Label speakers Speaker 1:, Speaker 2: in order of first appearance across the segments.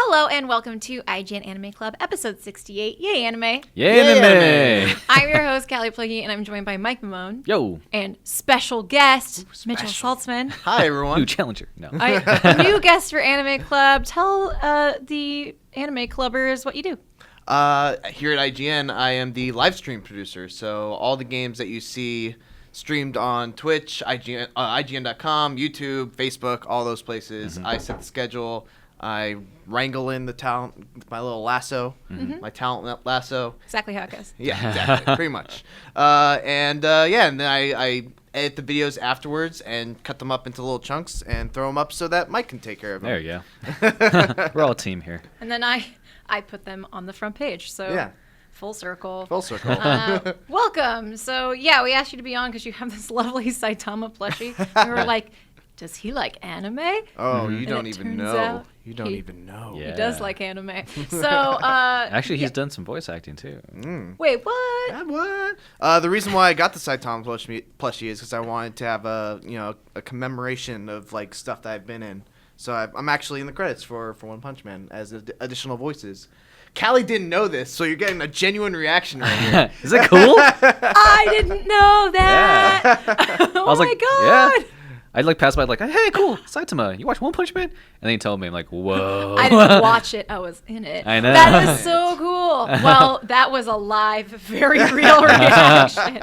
Speaker 1: Hello and welcome to IGN Anime Club, episode 68. Yay, anime!
Speaker 2: Yay, anime!
Speaker 1: I'm your host, Callie Pluggy, and I'm joined by Mike Mamone.
Speaker 2: Yo!
Speaker 1: And special guest, Mitchell Saltzman.
Speaker 3: Hi, everyone.
Speaker 2: New challenger. No.
Speaker 1: New guest for Anime Club. Tell the anime clubbers what you do.
Speaker 3: Here at IGN, I am the live stream producer, so all the games that you see streamed on Twitch, IGN.com, YouTube, Facebook, all those places. I set the schedule. I wrangle in the talent with my little lasso, my talent lasso.
Speaker 1: Exactly how it goes.
Speaker 3: Yeah, exactly, pretty much. And then I edit the videos afterwards and cut them up into little chunks and throw them up so that Mike can take care of them.
Speaker 2: There you go. We're all a team here.
Speaker 1: And then I put them on the front page. So
Speaker 3: Yeah.
Speaker 1: Full circle.
Speaker 3: Full circle.
Speaker 1: Welcome. So yeah, we asked you to be on because you have this lovely Saitama plushie. And we were like, does he like anime?
Speaker 3: Oh, you
Speaker 1: And
Speaker 3: don't
Speaker 1: it
Speaker 3: even
Speaker 1: turns
Speaker 3: know.
Speaker 1: out
Speaker 3: You don't even know.
Speaker 2: Yeah.
Speaker 1: He does like anime. So
Speaker 2: Actually, he's done some voice acting too.
Speaker 1: Wait, what?
Speaker 3: Yeah, what? The reason why I got the Saitama plushie is because I wanted to have a commemoration of like stuff that I've been in. So I'm actually in the credits for One Punch Man as additional voices. Callie didn't know this, so you're getting a genuine reaction right here.
Speaker 2: Is it cool?
Speaker 1: I didn't know that.
Speaker 2: Yeah.
Speaker 1: Oh
Speaker 2: I was
Speaker 1: my
Speaker 2: like,
Speaker 1: god.
Speaker 2: Yeah. I'd like pass by like, hey, cool, Saitama, you watch One Punch Man? And then he told me, I'm like, whoa.
Speaker 1: I didn't watch it. I was in it.
Speaker 2: I know.
Speaker 1: That is so cool. Well, that was a live, very real reaction.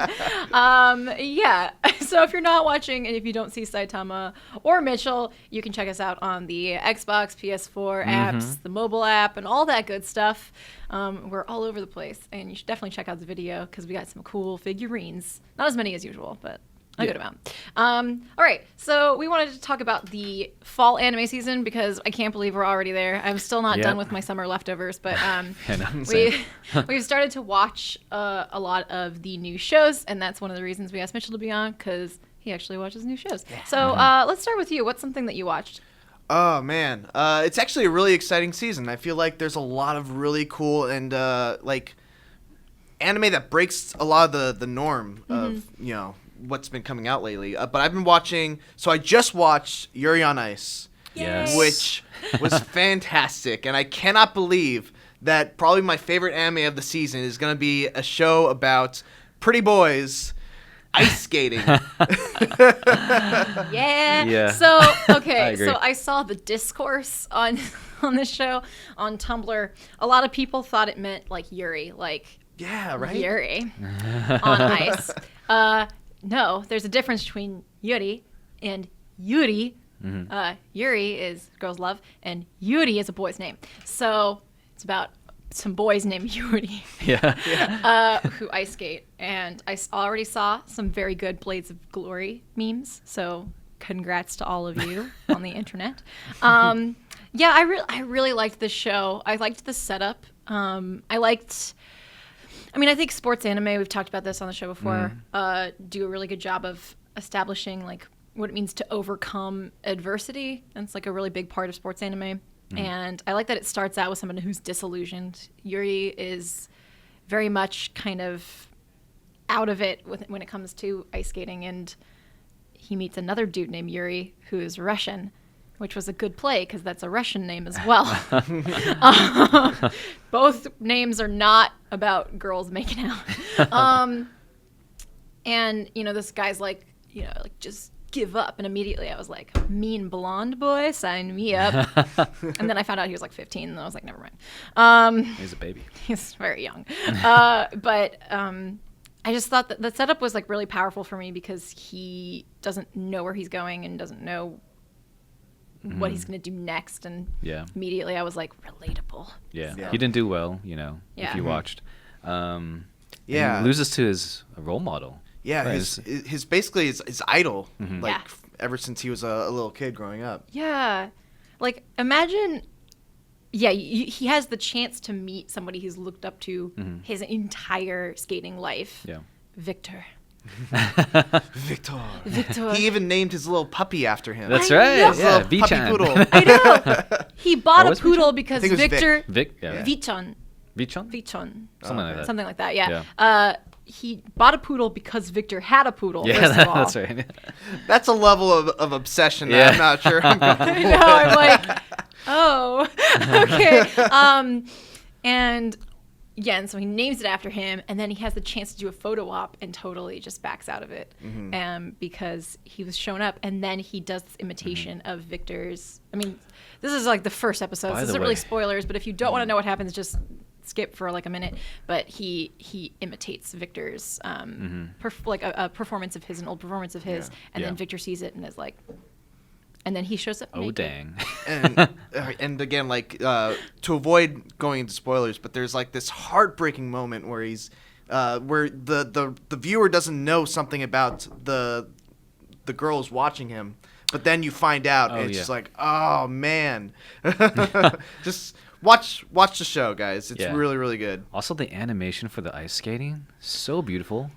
Speaker 1: Yeah. So if you're not watching and if you don't see Saitama or Mitchell, you can check us out on the Xbox, PS4 apps, the mobile app, and all that good stuff. We're all over the place, and you should definitely check out the video because we got some cool figurines. Not as many as usual, but a good amount. All right, so we wanted to talk about the fall anime season because I can't believe we're already there. I'm still not done with my summer leftovers, but we've started to watch a lot of the new shows, and that's one of the reasons we asked Mitchell to be on because he actually watches new shows. Yeah. So let's start with you. What's something that you watched?
Speaker 3: Oh, man. It's actually a really exciting season. I feel like there's a lot of really cool and, anime that breaks a lot of the norm of, what's been coming out lately. But I've been watching... So I just watched Yuri on Ice,
Speaker 2: Yes.
Speaker 3: which was fantastic. And I cannot believe that probably my favorite anime of the season is going to be a show about pretty boys ice skating.
Speaker 1: Yeah. So, okay.
Speaker 2: I agree.
Speaker 1: So I saw the discourse on this show on Tumblr. A lot of people thought it meant like Yuri, like
Speaker 3: Yeah, right?
Speaker 1: Yuri on ice. No, there's a difference between Yuri and Yuri. Yuri is girl's love, and Yuri is a boy's name. So it's about some boys named Yuri who ice skate. And I already saw some very good Blades of Glory memes. So congrats to all of you on the internet. I really liked this show. I liked the setup. I think sports anime, we've talked about this on the show before, do a really good job of establishing like what it means to overcome adversity. And it's like a really big part of sports anime. And I like that it starts out with someone who's disillusioned. Yuri is very much kind of out of it when it comes to ice skating. And he meets another dude named Yuri who is Russian, which was a good play because that's a Russian name as well. Both names are not about girls making out. And, this guy's like, just give up. And immediately I was like, mean blonde boy, sign me up. And then I found out he was like 15 and I was like, never mind.
Speaker 2: He's a baby.
Speaker 1: He's very young. But I just thought that the setup was like really powerful for me because he doesn't know where he's going and doesn't know what he's going to do next. And immediately I was like, relatable.
Speaker 2: Yeah.
Speaker 1: So.
Speaker 2: He didn't do well, if you watched. He loses to his role model.
Speaker 3: Yeah,
Speaker 2: right.
Speaker 3: his basically his idol, ever since he was a little kid growing up.
Speaker 1: Yeah. Like, imagine, he has the chance to meet somebody he's looked up to his entire skating life.
Speaker 2: Yeah.
Speaker 1: Victor.
Speaker 3: Victor.
Speaker 1: Victor.
Speaker 3: He even named his little puppy after him.
Speaker 2: That's
Speaker 1: I
Speaker 2: right.
Speaker 1: know.
Speaker 2: Yeah,
Speaker 3: Little puppy
Speaker 2: Vichan.
Speaker 3: poodle.
Speaker 1: I know. He bought a
Speaker 2: was
Speaker 1: poodle because
Speaker 3: I think it was
Speaker 1: Victor.
Speaker 2: Vic, yeah.
Speaker 1: Vichon.
Speaker 2: Vichon?
Speaker 1: Vichon.
Speaker 2: Something like that.
Speaker 1: Something like that, yeah. he bought a poodle because Victor had a poodle.
Speaker 2: Yeah,
Speaker 1: first of all.
Speaker 2: that's right.
Speaker 3: That's a level of obsession that I'm not sure I'm comfortable
Speaker 1: I know. I'm like, oh, okay. And so he names it after him, and then he has the chance to do a photo op and totally just backs out of it, because he was shown up, and then he does this imitation of Victor's. I mean, this is like the first episode, so this isn't really spoilers, but if you don't want to know what happens, just skip for like a minute. But he imitates Victor's like a performance of his, an old performance of his, and then Victor sees it and is like. And then he shows up.
Speaker 2: Oh,
Speaker 1: naked.
Speaker 2: dang.
Speaker 3: And again, like, to avoid going into spoilers, but there's like this heartbreaking moment where he's where the viewer doesn't know something about the girls watching him, but then you find out, and it's just like, oh man. Just watch the show, guys. It's really, really good.
Speaker 2: Also, the animation for the ice skating, so beautiful.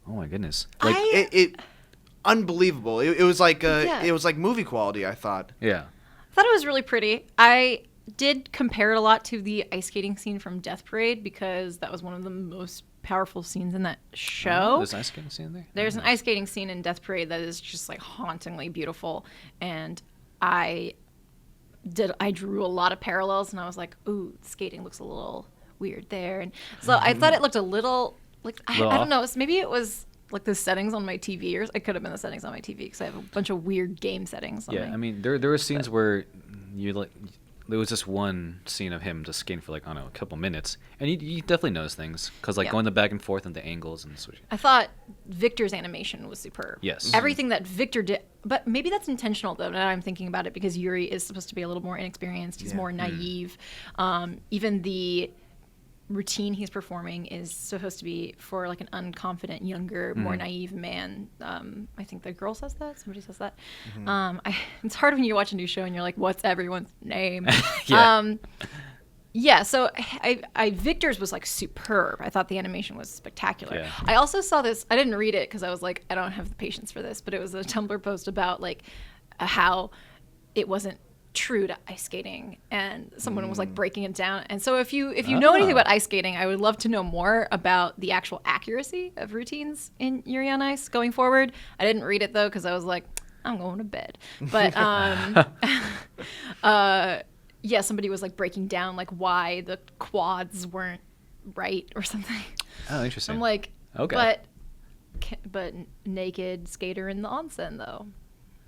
Speaker 2: Oh my goodness. Like
Speaker 3: it unbelievable. It was like it was like movie quality, I thought.
Speaker 2: Yeah.
Speaker 1: I thought it was really pretty. I did compare it a lot to the ice skating scene from Death Parade because that was one of the most powerful scenes in that show.
Speaker 2: There's an ice skating scene there?
Speaker 1: There's an ice skating scene in Death Parade that is just like hauntingly beautiful, and I drew a lot of parallels, and I was like, ooh, skating looks a little weird there, and so I thought it looked a little like I don't know, maybe it was like the settings on my TV, or it could have been the settings on my TV because I have a bunch of weird game settings.
Speaker 2: I mean, there were scenes where you like, there was this one scene of him just skating for like, I don't know, a couple minutes, and you definitely notice things because like going the back and forth and the angles and switching.
Speaker 1: I thought Victor's animation was superb.
Speaker 2: Yes.
Speaker 1: Everything that Victor did, but maybe that's intentional though. Now I'm thinking about it because Yuri is supposed to be a little more inexperienced. He's more naive. Even the routine he's performing is supposed to be for like an unconfident, younger, more naive man. I think the girl says that. Somebody says that. It's hard when you watch a new show and you're like, what's everyone's name? So Victor's was like superb. I thought the animation was spectacular.
Speaker 2: Yeah.
Speaker 1: I also saw this, I didn't read it because I was like, I don't have the patience for this, but it was a Tumblr post about like how it wasn't true to ice skating, and someone was like breaking it down. And so if you know anything about ice skating, I would love to know more about the actual accuracy of routines in Yuri on Ice going forward. I didn't read it though because I was like, I'm going to bed. But somebody was like breaking down like why the quads weren't right or something.
Speaker 2: Oh, interesting.
Speaker 1: I'm like,
Speaker 2: okay,
Speaker 1: but naked skater in the onsen though.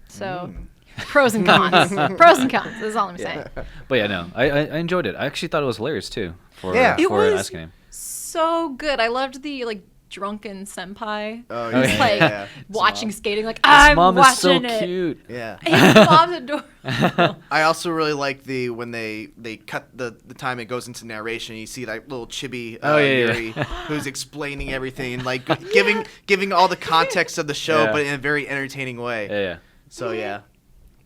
Speaker 1: So pros and cons. Pros and cons. That's all I'm saying.
Speaker 2: But yeah, no, I enjoyed it. I actually thought it was hilarious too for
Speaker 1: it
Speaker 2: an
Speaker 1: was
Speaker 2: ice game.
Speaker 1: So good. I loved the like drunken senpai.
Speaker 3: Oh
Speaker 1: yeah. He's like watching skating like,
Speaker 2: His
Speaker 1: I'm
Speaker 2: mom
Speaker 1: watching
Speaker 2: is so
Speaker 1: it.
Speaker 2: cute.
Speaker 3: Yeah.
Speaker 1: His mom's adorable.
Speaker 3: I also really like when they cut the time it goes into narration. You see that little chibi Yuri who's explaining everything, like giving all the context of the show, but in a very entertaining way.
Speaker 2: Yeah.
Speaker 3: So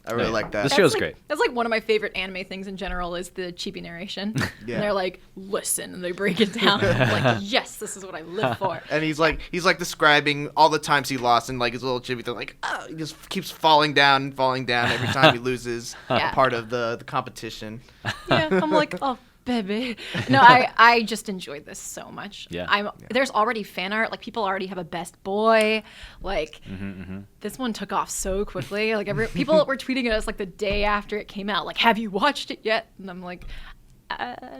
Speaker 3: I really like that.
Speaker 2: The show's great.
Speaker 1: That's like one of my favorite anime things in general is the chibi narration. And they're like, listen, and they break it down. I'm like, yes, this is what I live for.
Speaker 3: And he's like describing all the times he lost, and like his little chibi thing, like he just keeps falling down every time he loses a part of the competition.
Speaker 1: Yeah, I'm like, oh, baby. No, I just enjoyed this so much.
Speaker 2: Yeah.
Speaker 1: There's already fan art. Like, people already have a best boy. Like, this one took off so quickly. Like, people were tweeting at us, like, the day after it came out. Like, have you watched it yet? And I'm like,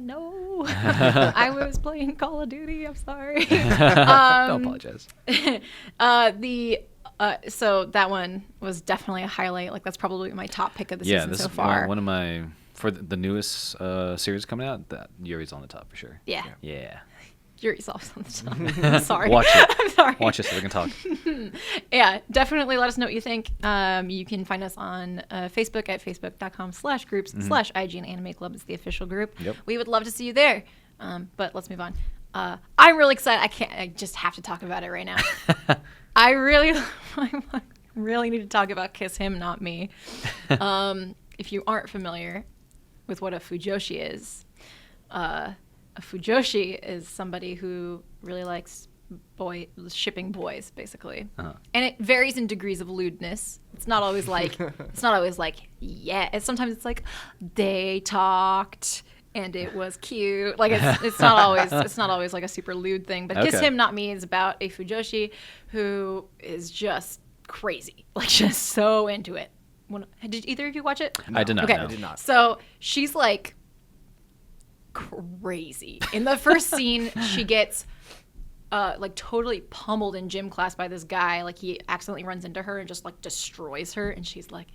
Speaker 1: no. I was playing Call of Duty. I'm sorry.
Speaker 2: Don't apologize.
Speaker 1: So that one was definitely a highlight. Like, that's probably my top pick of the season so far.
Speaker 2: Yeah, this is one of my... For the newest series coming out, that Yuri's on the top for sure.
Speaker 1: Yeah. Yuri's always on the top. I'm sorry.
Speaker 2: Watch it.
Speaker 1: I'm sorry.
Speaker 2: Watch it so we can talk.
Speaker 1: Yeah, definitely let us know what you think. You can find us on Facebook at facebook.com/groups/IGN Anime Club is the official group.
Speaker 2: Yep.
Speaker 1: We would love to see you there. But let's move on. I'm really excited. I just have to talk about it right now. I really need to talk about Kiss Him, Not Me. If you aren't familiar with what a fujoshi is, a fujoshi is somebody who really likes shipping boys, basically. And it varies in degrees of lewdness. It's not always like, sometimes it's like, they talked and it was cute. Like it's not always like a super lewd thing. But Kiss
Speaker 2: Okay.
Speaker 1: Him Not Me is about a Fujoshi who is just crazy, like just so into it. Did either of you watch it?
Speaker 2: I did not.
Speaker 1: Okay.
Speaker 2: know.
Speaker 3: I did not.
Speaker 1: So she's like crazy. In the first scene, she gets like totally pummeled in gym class by this guy. Like he accidentally runs into her and just like destroys her, and she's like,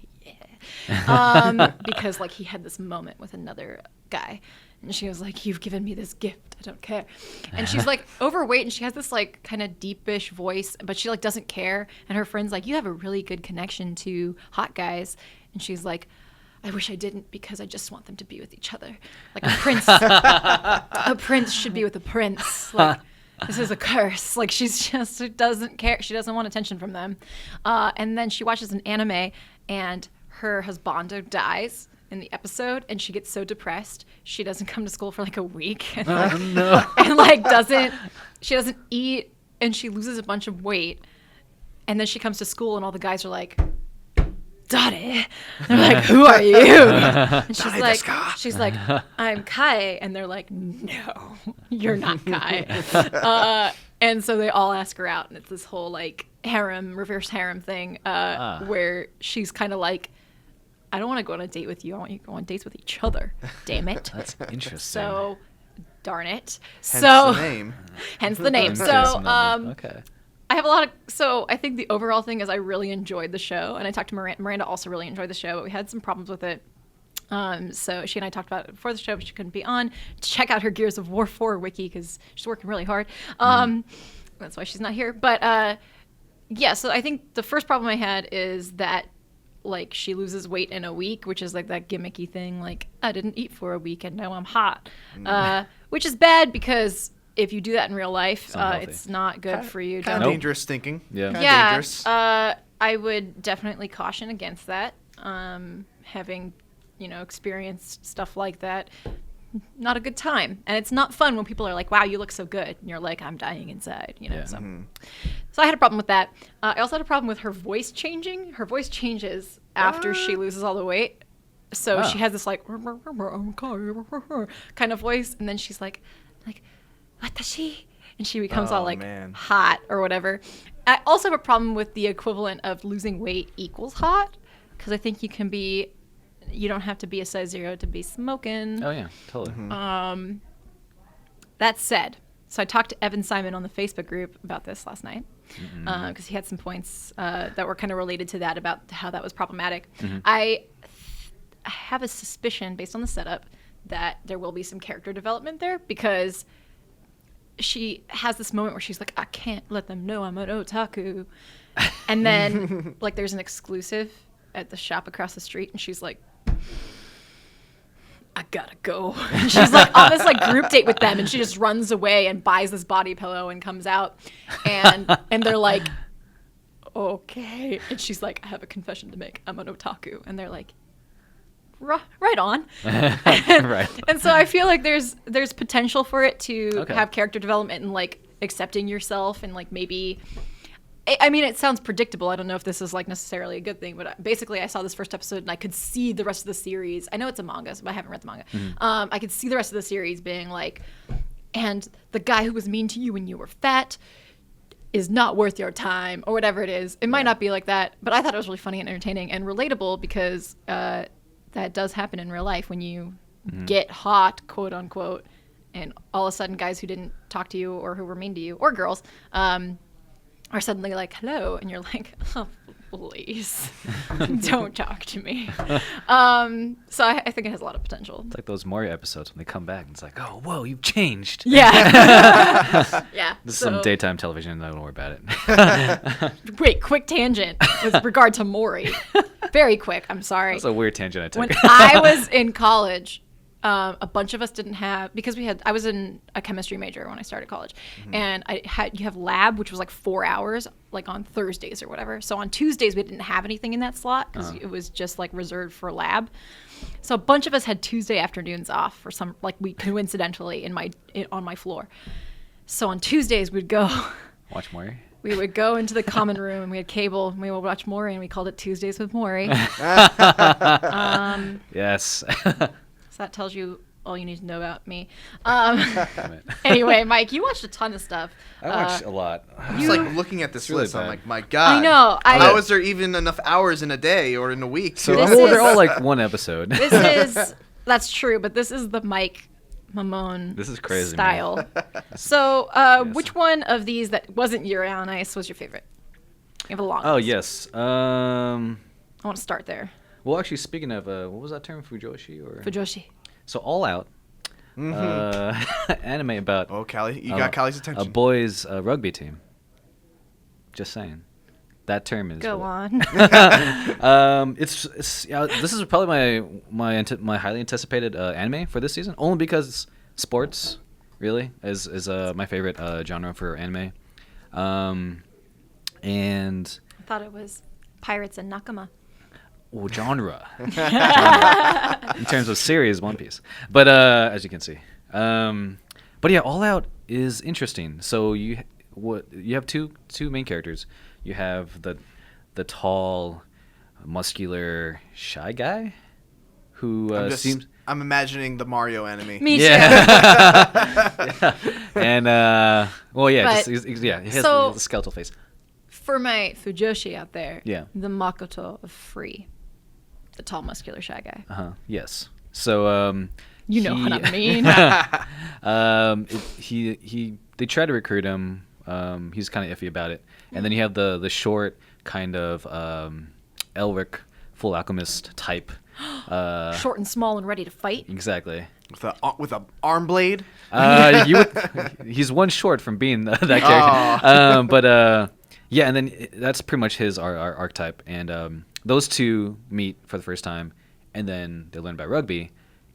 Speaker 1: yeah, because like he had this moment with another guy, and she was like, "You've given me this gift. I don't care." And she's like overweight, and she has this like kind of deepish voice, but she like doesn't care. And her friend's like, "You have a really good connection to hot guys," and she's like, "I wish I didn't because I just want them to be with each other. Like a prince should be with a prince. Like this is a curse." Like she's just doesn't care. She doesn't want attention from them. And then she watches an anime, and her husbando dies in the episode, and she gets so depressed she doesn't come to school for like a week, and like, and like she doesn't eat, and she loses a bunch of weight, and then she comes to school, and all the guys are like, "Daddy," they're like, "Who are you?" And she's like, "I'm Kai," and they're like, "No, you're not Kai." And so they all ask her out, and it's this whole like reverse harem thing, where she's kind of like, "I don't want to go on a date with you. I want you to go on dates with each other. Damn it."
Speaker 2: That's interesting.
Speaker 1: So, darn it.
Speaker 3: Hence
Speaker 1: So
Speaker 3: the name.
Speaker 1: hence the name. So,
Speaker 2: Okay.
Speaker 1: I have so I think the overall thing is I really enjoyed the show, and I talked to Miranda. Miranda also really enjoyed the show, but we had some problems with it. So she and I talked about it before the show, but she couldn't be on. Check out her Gears of War 4 wiki because she's working really hard. That's why she's not here. But yeah, so I think the first problem I had is that like she loses weight in a week, which is like that gimmicky thing, like I didn't eat for a week and now I'm hot, which is bad because if you do that in real life, it's not good for you.
Speaker 3: Kind of dangerous thinking.
Speaker 2: Yeah.
Speaker 3: Kinda
Speaker 1: Yeah,
Speaker 3: dangerous.
Speaker 1: I would definitely caution against that. Having, experienced stuff like that, not a good time. And it's not fun when people are like, "Wow, you look so good," and you're like, "I'm dying inside,"
Speaker 2: Yeah.
Speaker 1: So I had a problem with that. I also had a problem with her voice changing. Her voice changes after she loses all the weight. So she has this like kind of voice, and then she's like "Watashi," and she becomes all like hot or whatever. I also have a problem with the equivalent of losing weight equals hot, because I think you don't have to be a size 0 to be smoking.
Speaker 2: Oh yeah, totally.
Speaker 1: That said, so I talked to Evan Simon on the Facebook group about this last night, because he had some points that were kind of related to that about how that was problematic. I have a suspicion based on the setup that there will be some character development there, because she has this moment where she's like, "I can't let them know I'm an otaku," and then like there's an exclusive at the shop across the street, and she's like, "I gotta go." And she's like on this like group date with them, and she just runs away and buys this body pillow and comes out, and they're like, "Okay," and she's like, "I have a confession to make. I'm an otaku," and they're like, right on.
Speaker 2: Right.
Speaker 1: And so I feel like there's potential for it to
Speaker 2: Okay.
Speaker 1: have character development and like accepting yourself, and like maybe, I mean, it sounds predictable. I don't know if this is like necessarily a good thing, but basically I saw this first episode and I could see the rest of the series. I know it's a manga, but I haven't read the manga. I could see the rest of the series being like, and the guy who was mean to you when you were fat is not worth your time, or whatever it is. It might not be like that, but I thought it was really funny and entertaining and relatable, because that does happen in real life when you get hot, quote unquote, and all of a sudden guys who didn't talk to you or who were mean to you, or girls, are suddenly like, "Hello," and you're like, "Oh, please, don't talk to me." So I think it has a lot of potential.
Speaker 2: It's like those Mori episodes when they come back and it's like, "Oh, whoa, you've changed."
Speaker 1: Yeah. Yeah.
Speaker 2: This is some daytime television. I don't worry about it.
Speaker 1: Wait, quick tangent with regard to Mori. Very quick. I'm sorry.
Speaker 2: That's a weird tangent I took.
Speaker 1: When I was in college, a bunch of us didn't have, because I was in a chemistry major when I started college, and you have lab, which was like 4 hours, like on Thursdays or whatever. So on Tuesdays we didn't have anything in that slot because it was just like reserved for lab. So a bunch of us had Tuesday afternoons off for some, like we coincidentally on my floor. So on Tuesdays we'd go
Speaker 2: Watch Mori.
Speaker 1: We would go into the common room, and we had cable, and we would watch Maury, and we called it Tuesdays with Maury.
Speaker 2: Yes.
Speaker 1: So that tells you all you need to know about me. Anyway, Mike, you watched a ton of stuff.
Speaker 2: I watched a lot.
Speaker 3: I'm just like looking at this
Speaker 2: really
Speaker 3: list. I'm
Speaker 2: bad.
Speaker 3: like, my God.
Speaker 1: I know.
Speaker 3: How is there even enough hours in a day or in a week?
Speaker 2: So
Speaker 1: This
Speaker 2: they're
Speaker 1: is-
Speaker 2: all like one episode.
Speaker 1: That's true, but this is the Mike Mamone
Speaker 2: This is crazy,
Speaker 1: style. So, which one of these that wasn't Yuri on Ice was your favorite? You have a long
Speaker 2: Oh
Speaker 1: list.
Speaker 2: yes.
Speaker 1: I want to start there.
Speaker 2: Well, actually, speaking of, what was that term? Fujoshi or?
Speaker 1: Fujoshi.
Speaker 2: So All Out. Anime about
Speaker 3: Oh, Callie, you got Callie's
Speaker 2: a
Speaker 3: attention.
Speaker 2: boys' rugby team. Just saying. That term is.
Speaker 1: Go on.
Speaker 2: It's this is probably my highly anticipated anime for this season, only because sports really is my favorite genre for anime, and
Speaker 1: I thought it was Pirates and Nakama.
Speaker 2: genre. In terms of series, One Piece, but as you can see, but yeah, All Out is interesting. So you have two main characters. You have the tall, muscular, shy guy who seems.
Speaker 3: I'm imagining the Mario enemy.
Speaker 1: Me too.
Speaker 2: Yeah. And well, yeah,
Speaker 1: But-
Speaker 2: he has
Speaker 1: so-
Speaker 2: the skeletal face.
Speaker 1: For my Fujoshi out there,
Speaker 2: Yeah.
Speaker 1: the Makoto of Free, the tall, muscular, shy guy.
Speaker 2: Yes. So
Speaker 1: You know what I mean.
Speaker 2: They try to recruit him. He's kind of iffy about it. And then you have the short kind of Elric, full alchemist type.
Speaker 1: Short and small and ready to fight.
Speaker 2: Exactly.
Speaker 3: With a arm blade.
Speaker 2: He's one short from being that character. But yeah, and then that's pretty much his archetype. And those two meet for the first time, and then they learn about rugby,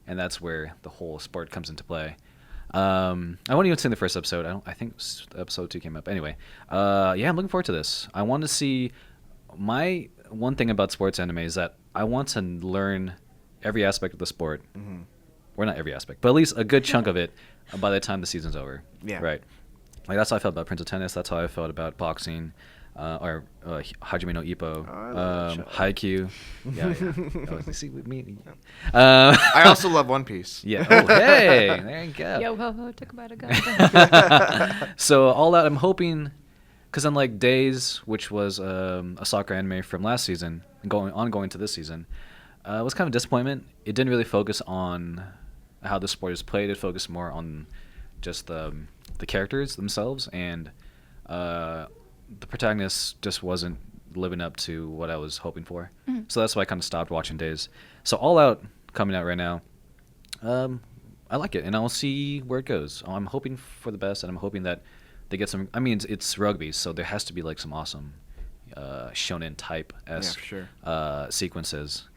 Speaker 2: and that's where the whole sport comes into play. I won't even see the first episode. I think episode 2 came up. Anyway, yeah, I'm looking forward to this. I want to see. My one thing about sports anime is that I want to learn every aspect of the sport. Mm-hmm. Or not every aspect, but at least a good chunk of it by the time the season's over.
Speaker 3: Yeah.
Speaker 2: Right. Like that's how I felt about Prince of Tennis. That's how I felt about boxing, or Hajime no Ippo,
Speaker 3: I love that show.
Speaker 2: Haikyuu. Yeah. Oh, see with me.
Speaker 3: I also love One Piece.
Speaker 2: Yeah. Oh, hey, there you go.
Speaker 1: Yo ho ho, talk about a gun.
Speaker 2: So All Out, I'm hoping, because unlike Days, which was a soccer anime from last season, ongoing to this season, it was kind of a disappointment. It didn't really focus on how the sport is played. It focused more on just the characters themselves, and the protagonist just wasn't living up to what I was hoping for. Mm-hmm. So that's why I kind of stopped watching Days. So All Out coming out right now. I like it, and I'll see where it goes. I'm hoping for the best, and I'm hoping that they get some. I mean, it's rugby, so there has to be like some awesome shonen type sequences.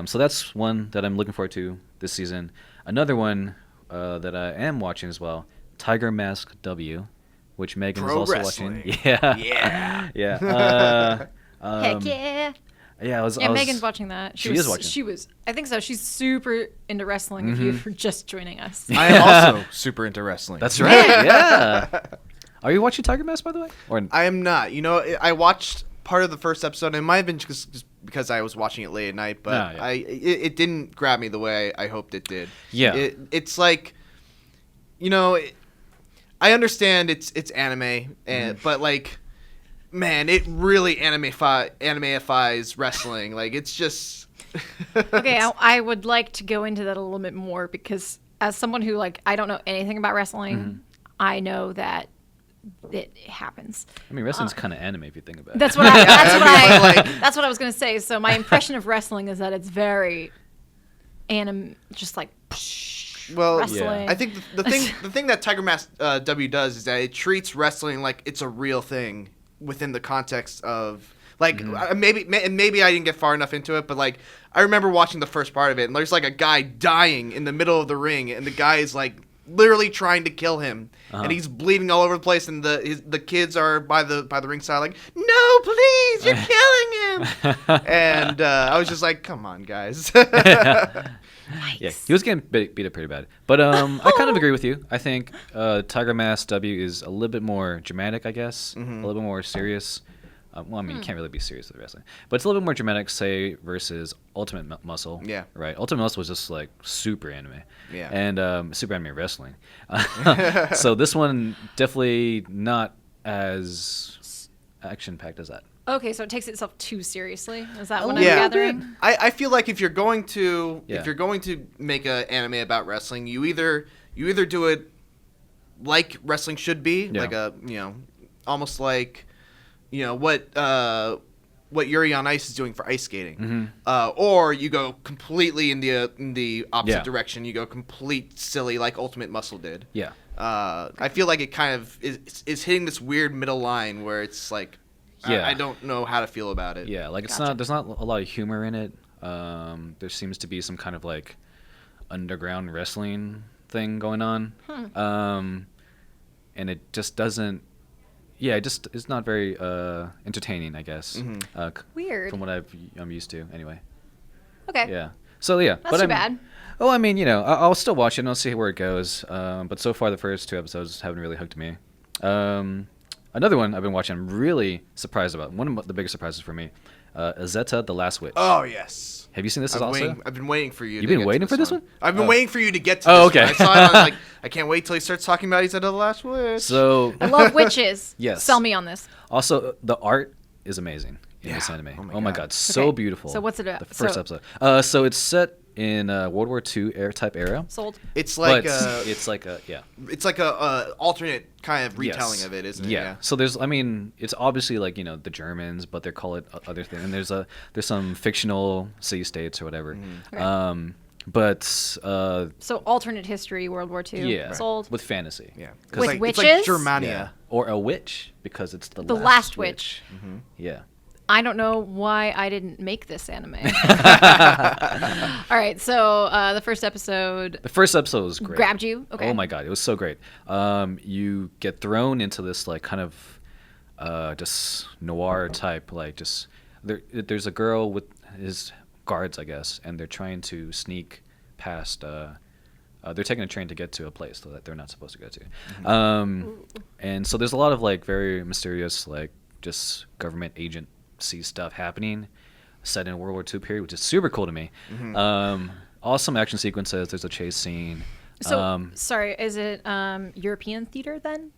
Speaker 2: So that's one that I'm looking forward to this season. Another one that I am watching as well, Tiger Mask W, which Megan is also
Speaker 3: wrestling.
Speaker 2: watching. Yeah.
Speaker 3: Yeah.
Speaker 2: Yeah.
Speaker 1: Heck yeah.
Speaker 2: Yeah,
Speaker 1: Megan's watching that.
Speaker 2: She is watching.
Speaker 1: She was. I think so. She's super into wrestling. If you're just joining us.
Speaker 3: I am also super into wrestling.
Speaker 2: That's right. Yeah. Are you watching Tiger Mask, by the way? Or
Speaker 3: I am not. You know, I watched part of the first episode. It might have been just because I was watching it late at night, but it didn't grab me the way I hoped it did.
Speaker 2: Yeah.
Speaker 3: It's like, you know, I understand it's anime, but like, man, it really anime-ifies wrestling. Like, it's just.
Speaker 1: Okay, I would like to go into that a little bit more because as someone who I don't know anything about wrestling, I know that it happens.
Speaker 2: I mean, wrestling's kind of anime if you think about it.
Speaker 1: That's what that's what I was gonna say. So my impression of wrestling is that it's very just like wrestling.
Speaker 3: I think the thing that Tiger Mask W does is that it treats wrestling like it's a real thing within the context of maybe I didn't get far enough into it, but like I remember watching the first part of it, and there's like a guy dying in the middle of the ring, and the guy is like literally trying to kill him, and he's bleeding all over the place, and the kids are by the ringside like, no, please, you're killing him, and I was just like, come on, guys.
Speaker 1: Nice.
Speaker 2: Yeah, he was getting beat up pretty bad. But I kind of agree with you. I think Tiger Mask W is a little bit more dramatic, I guess, a little bit more serious. Well, I mean, you can't really be serious with wrestling, but it's a little bit more dramatic, say, versus Ultimate Muscle.
Speaker 3: Yeah.
Speaker 2: Right. Ultimate Muscle was just like super anime.
Speaker 3: Yeah.
Speaker 2: And super anime wrestling. So this one definitely not as action packed as that.
Speaker 1: Okay, so it takes itself too seriously. Is that what
Speaker 3: Yeah.
Speaker 1: I'm gathering?
Speaker 3: I feel like if you're going to
Speaker 2: Yeah.
Speaker 3: make an anime about wrestling, you either do it like wrestling should be,
Speaker 2: Yeah.
Speaker 3: like almost like what Yuri on Ice is doing for ice skating, or you go completely in the opposite
Speaker 2: Yeah.
Speaker 3: direction. You go complete silly like Ultimate Muscle did.
Speaker 2: Yeah.
Speaker 3: I feel like it kind of is hitting this weird middle line where it's like,
Speaker 2: Yeah.
Speaker 3: I don't know how to feel about it.
Speaker 2: Yeah, like it's
Speaker 1: Gotcha.
Speaker 2: not. There's not a lot of humor in it. There seems to be some kind of like underground wrestling thing going on, and it just doesn't. Yeah, it's not very entertaining, I guess.
Speaker 1: Weird.
Speaker 2: From what I'm used to, anyway.
Speaker 1: Okay.
Speaker 2: Yeah. So yeah,
Speaker 1: That's too bad.
Speaker 2: Oh, I mean, I'll still watch it and I'll see where it goes. But so far, the first 2 episodes haven't really hooked me. Another one I've been watching, I'm really surprised about. One of the biggest surprises for me, Izetta, the Last Witch.
Speaker 3: Oh yes.
Speaker 2: Have you seen this?
Speaker 3: I've been waiting for you.
Speaker 2: You've
Speaker 3: to
Speaker 2: been
Speaker 3: get
Speaker 2: waiting
Speaker 3: to
Speaker 2: for this one?
Speaker 3: I've been
Speaker 2: Oh.
Speaker 3: waiting for you to get to
Speaker 2: Oh,
Speaker 3: this one.
Speaker 2: okay.
Speaker 3: I saw it. I was like, I can't wait till he starts talking about Izetta the Last Witch.
Speaker 2: So
Speaker 1: I love witches.
Speaker 2: Yes.
Speaker 1: Sell me on this.
Speaker 2: also the art is amazing in this
Speaker 3: Yeah.
Speaker 2: anime.
Speaker 3: Oh my God.
Speaker 2: So
Speaker 1: Okay.
Speaker 2: beautiful.
Speaker 1: So what's it about?
Speaker 2: The first episode. So it's set in World War II type era.
Speaker 1: Sold.
Speaker 3: It's like
Speaker 2: but it's like a
Speaker 3: it's like a alternate kind of retelling
Speaker 2: Yes.
Speaker 3: of it, isn't it?
Speaker 2: Yeah. So it's obviously like the Germans, but they call it other things. And there's some fictional city states or whatever.
Speaker 1: Okay.
Speaker 2: But
Speaker 1: So alternate history, World War II.
Speaker 2: yeah,
Speaker 1: Sold.
Speaker 2: with fantasy.
Speaker 3: Yeah.
Speaker 1: With
Speaker 3: It's
Speaker 1: witches?
Speaker 3: like Germania.
Speaker 2: Yeah. Or a witch because it's the
Speaker 1: Last Witch.
Speaker 2: Yeah.
Speaker 1: I don't know why I didn't make this anime. All right, so the first episode
Speaker 2: The first episode was great.
Speaker 1: grabbed you. Okay.
Speaker 2: Oh my god, it was so great. You get thrown into this like kind of just noir type just there's a girl with his guards, I guess, and they're trying to sneak past. They're taking a train to get to a place that they're not supposed to go to, and so there's a lot of like very mysterious like just government agency stuff happening, set in World War II period, which is super cool to me. Awesome action sequences. There's a chase scene.
Speaker 1: So sorry, is it European theater then,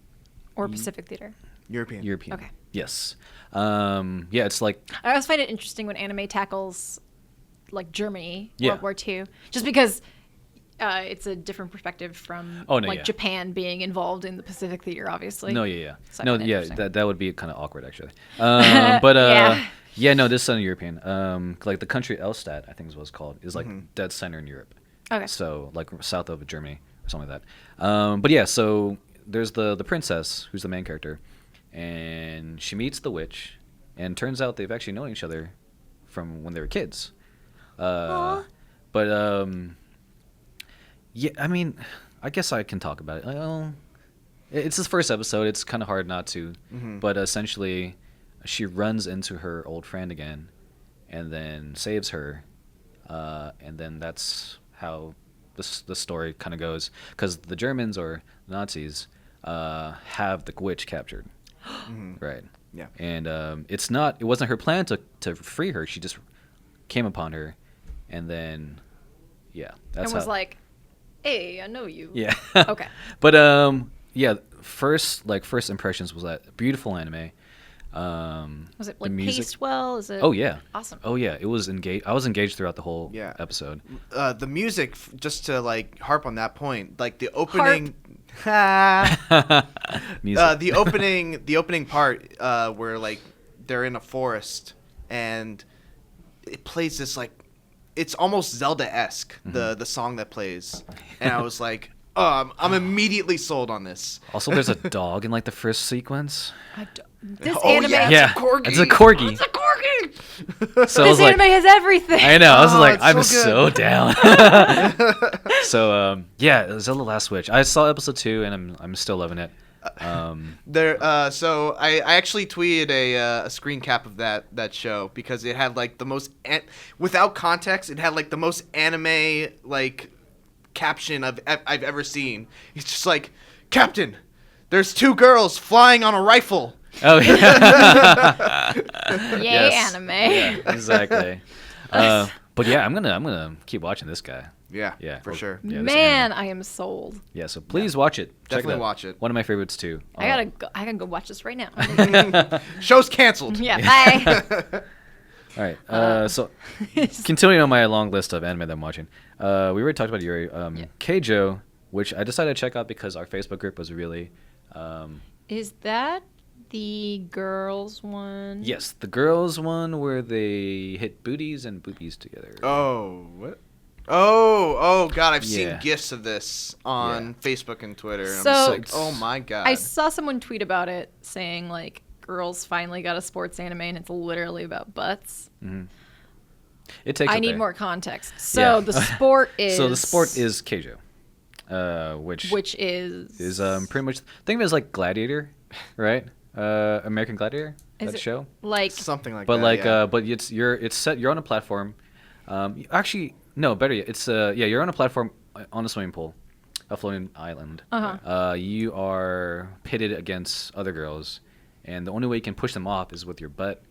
Speaker 1: or Pacific theater?
Speaker 3: European.
Speaker 2: Okay. Yes. Yeah, it's like
Speaker 1: I always find it interesting when anime tackles like Germany,
Speaker 2: Yeah.
Speaker 1: World War II, just because it's a different perspective from
Speaker 2: Oh, no,
Speaker 1: like
Speaker 2: yeah.
Speaker 1: Japan being involved in the Pacific theater, obviously.
Speaker 2: no, yeah.
Speaker 1: So I
Speaker 2: No,
Speaker 1: find it
Speaker 2: yeah,
Speaker 1: interesting.
Speaker 2: that would be kind of awkward actually. But
Speaker 1: Yeah.
Speaker 2: yeah, no, this is Southern European. Like the country Elstadt, I think is what it's called, is like dead center in Europe.
Speaker 1: Okay.
Speaker 2: So like south of Germany or something like that. But yeah, so there's the princess who's the main character, and she meets the witch, and turns out they've actually known each other from when they were kids. But yeah, I mean, I guess I can talk about it. It's his first episode. It's kind of hard not to. But essentially, she runs into her old friend again, and then saves her, and then that's how the story kind of goes. Because the Germans or Nazis have the witch captured, right?
Speaker 3: Yeah.
Speaker 2: And it wasn't her plan to free her. She just came upon her, and then yeah, that's
Speaker 1: and was
Speaker 2: how.
Speaker 1: like, "Hey, I know you."
Speaker 2: Yeah.
Speaker 1: Okay.
Speaker 2: But yeah, first impressions was that beautiful anime.
Speaker 1: Was it
Speaker 2: the
Speaker 1: like
Speaker 2: music-
Speaker 1: paced well? Is it?
Speaker 2: Oh yeah.
Speaker 1: Awesome.
Speaker 2: Oh yeah, it was engaged. I was engaged throughout the whole
Speaker 3: Yeah.
Speaker 2: episode.
Speaker 3: The music, just to like harp on that point, like the opening.
Speaker 2: Music.
Speaker 3: The opening part where like they're in a forest and it plays this like it's almost Zelda-esque the song that plays, and I was like, oh, I'm immediately sold on this.
Speaker 2: Also, there's a dog in like the first sequence.
Speaker 1: This
Speaker 3: Oh,
Speaker 1: anime.
Speaker 3: yeah.
Speaker 2: Yeah,
Speaker 3: It's a corgi.
Speaker 2: It's a corgi.
Speaker 1: It's a corgi.
Speaker 2: So I
Speaker 1: This
Speaker 2: was like,
Speaker 1: anime has everything.
Speaker 2: I know. I was
Speaker 3: Oh,
Speaker 2: like,
Speaker 3: it's
Speaker 2: I'm
Speaker 3: so
Speaker 2: so
Speaker 3: good.
Speaker 2: down. So yeah, Zelda Last Witch. I saw episode 2, and I'm still loving it.
Speaker 3: So I actually tweeted a screen cap of that show because it had like the most without context, it had like the most anime like caption I've ever seen. It's just like, Captain, there's 2 girls flying on a rifle.
Speaker 2: Oh yeah.
Speaker 1: Yay,
Speaker 2: Yes.
Speaker 1: anime.
Speaker 2: Yeah, exactly. But yeah, I'm gonna keep watching this guy.
Speaker 3: Yeah, for sure.
Speaker 2: Yeah, this
Speaker 1: Man,
Speaker 2: anime.
Speaker 1: I am sold.
Speaker 2: Yeah, so please watch it. Check
Speaker 3: Definitely
Speaker 2: it out.
Speaker 3: watch it.
Speaker 2: One of my favorites too.
Speaker 1: I gotta go watch this right now.
Speaker 3: Show's canceled.
Speaker 1: Yeah, bye.
Speaker 2: All right. So continuing on my long list of anime that I'm watching, we already talked about Yuri. Keijo, which I decided to check out because our Facebook group was really.
Speaker 1: Is that the girls one?
Speaker 2: Yes, the girls one where they hit booties and boobies together.
Speaker 3: Oh, what? Oh, God! I've
Speaker 2: Yeah.
Speaker 3: seen gifs of this on Facebook and Twitter. And
Speaker 1: So-
Speaker 3: I'm just like, oh my God!
Speaker 1: I saw someone tweet about it saying like girls finally got a sports anime and it's literally about butts.
Speaker 2: It takes.
Speaker 1: I
Speaker 2: it
Speaker 1: need
Speaker 2: there.
Speaker 1: more context. So
Speaker 2: Yeah.
Speaker 1: the sport is
Speaker 2: So the sport is Keijo, which
Speaker 1: is
Speaker 2: pretty much think of it as like Gladiator, right? American Gladiator,
Speaker 1: Is
Speaker 2: that
Speaker 1: it
Speaker 2: show.
Speaker 1: like
Speaker 3: something like
Speaker 2: But
Speaker 3: that.
Speaker 2: like,
Speaker 3: yeah.
Speaker 2: but you're on a platform. Actually, no, better yet, it's you're on a platform on a swimming pool, a floating island. You are pitted against other girls, and the only way you can push them off is with your butt.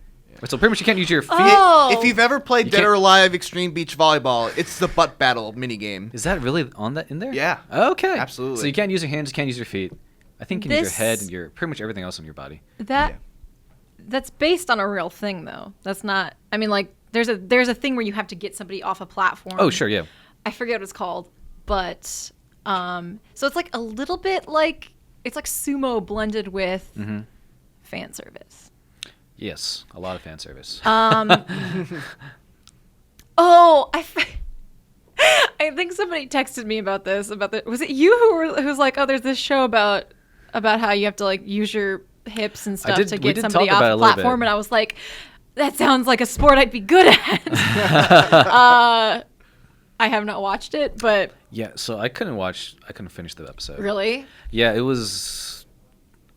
Speaker 2: So pretty much you can't use your feet.
Speaker 1: Oh.
Speaker 3: If you've ever played
Speaker 2: You
Speaker 3: Dead
Speaker 2: can't-
Speaker 3: or Alive Extreme Beach Volleyball, it's the butt battle minigame.
Speaker 2: Is that really on that in there?
Speaker 3: Yeah.
Speaker 2: Okay.
Speaker 3: Absolutely.
Speaker 2: So you can't use your hands, you can't use your feet. I think you can use your
Speaker 1: This-
Speaker 2: head and your pretty much everything else on your body.
Speaker 1: that's based on a real thing though. That's not. I mean, like there's a thing where you have to get somebody off a platform.
Speaker 2: Oh sure, yeah.
Speaker 1: I forget what it's called, but so it's like a little bit like it's like sumo blended with fan service.
Speaker 2: Yes, a lot of fan service.
Speaker 1: Oh, I think somebody texted me about this. Was it you who was like, oh, there's this show about how you have to like use your hips and stuff to
Speaker 2: we
Speaker 1: get
Speaker 2: did
Speaker 1: somebody
Speaker 2: talk
Speaker 1: off
Speaker 2: about it
Speaker 1: the
Speaker 2: a little
Speaker 1: platform,
Speaker 2: bit.
Speaker 1: and I was like, that sounds like a sport I'd be good at. I have not watched it, but
Speaker 2: Yeah, so I couldn't finish the episode.
Speaker 1: really,
Speaker 2: Yeah, it was.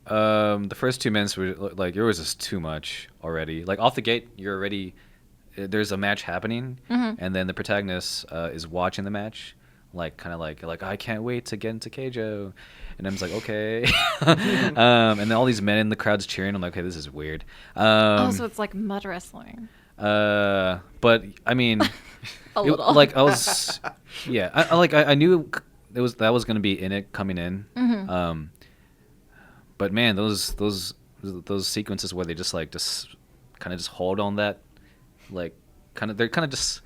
Speaker 2: The first 2 minutes were like it was just too much already. Like off the gate, you're already there's a match happening, and then the protagonist is watching the match, like kind of like I can't wait to get into Keijo, and I'm just like okay, and then all these men in the crowd's cheering. I'm like okay, this is weird.
Speaker 1: oh, so it's like mud wrestling.
Speaker 2: But I mean,
Speaker 1: A little.
Speaker 2: like I was, yeah, I knew that was gonna be in it coming in. But man, those sequences where they just kind of just hold on that, like they're kind of just.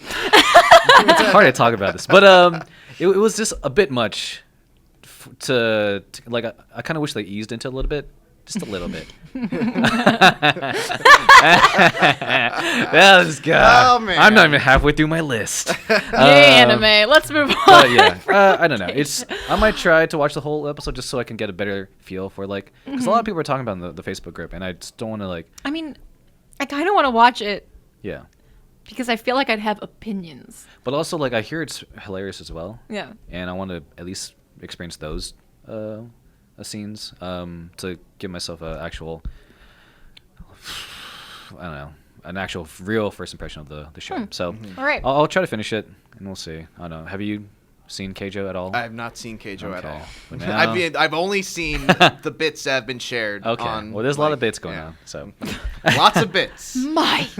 Speaker 2: It's hard to talk about this, but it was just a bit much to like. I kind of wish they eased into it a little bit. Just a little bit. That was good.
Speaker 3: Oh, man.
Speaker 2: I'm not even halfway through my list.
Speaker 1: Yay, anime. Let's move on.
Speaker 2: But yeah, I don't know. I might try to watch the whole episode just so I can get a better feel for because a lot of people are talking about it in the Facebook group, and I just don't want to
Speaker 1: I mean, I kind of want to watch it
Speaker 2: yeah.
Speaker 1: because I feel like I'd have opinions.
Speaker 2: But also I hear it's hilarious as well,
Speaker 1: Yeah.
Speaker 2: and I want to at least experience those scenes to give myself an actual an actual real first impression of the show. So
Speaker 1: All right.
Speaker 2: I'll try to finish it and we'll see. I don't know. Have you seen Keijo at all?
Speaker 3: I have not seen Keijo at
Speaker 2: Okay.
Speaker 3: all.
Speaker 2: But now-
Speaker 3: I've only seen the bits that have been shared.
Speaker 2: Okay.
Speaker 3: On,
Speaker 2: Well, there's a lot of bits going on. So
Speaker 3: Lots of bits.
Speaker 1: Mike.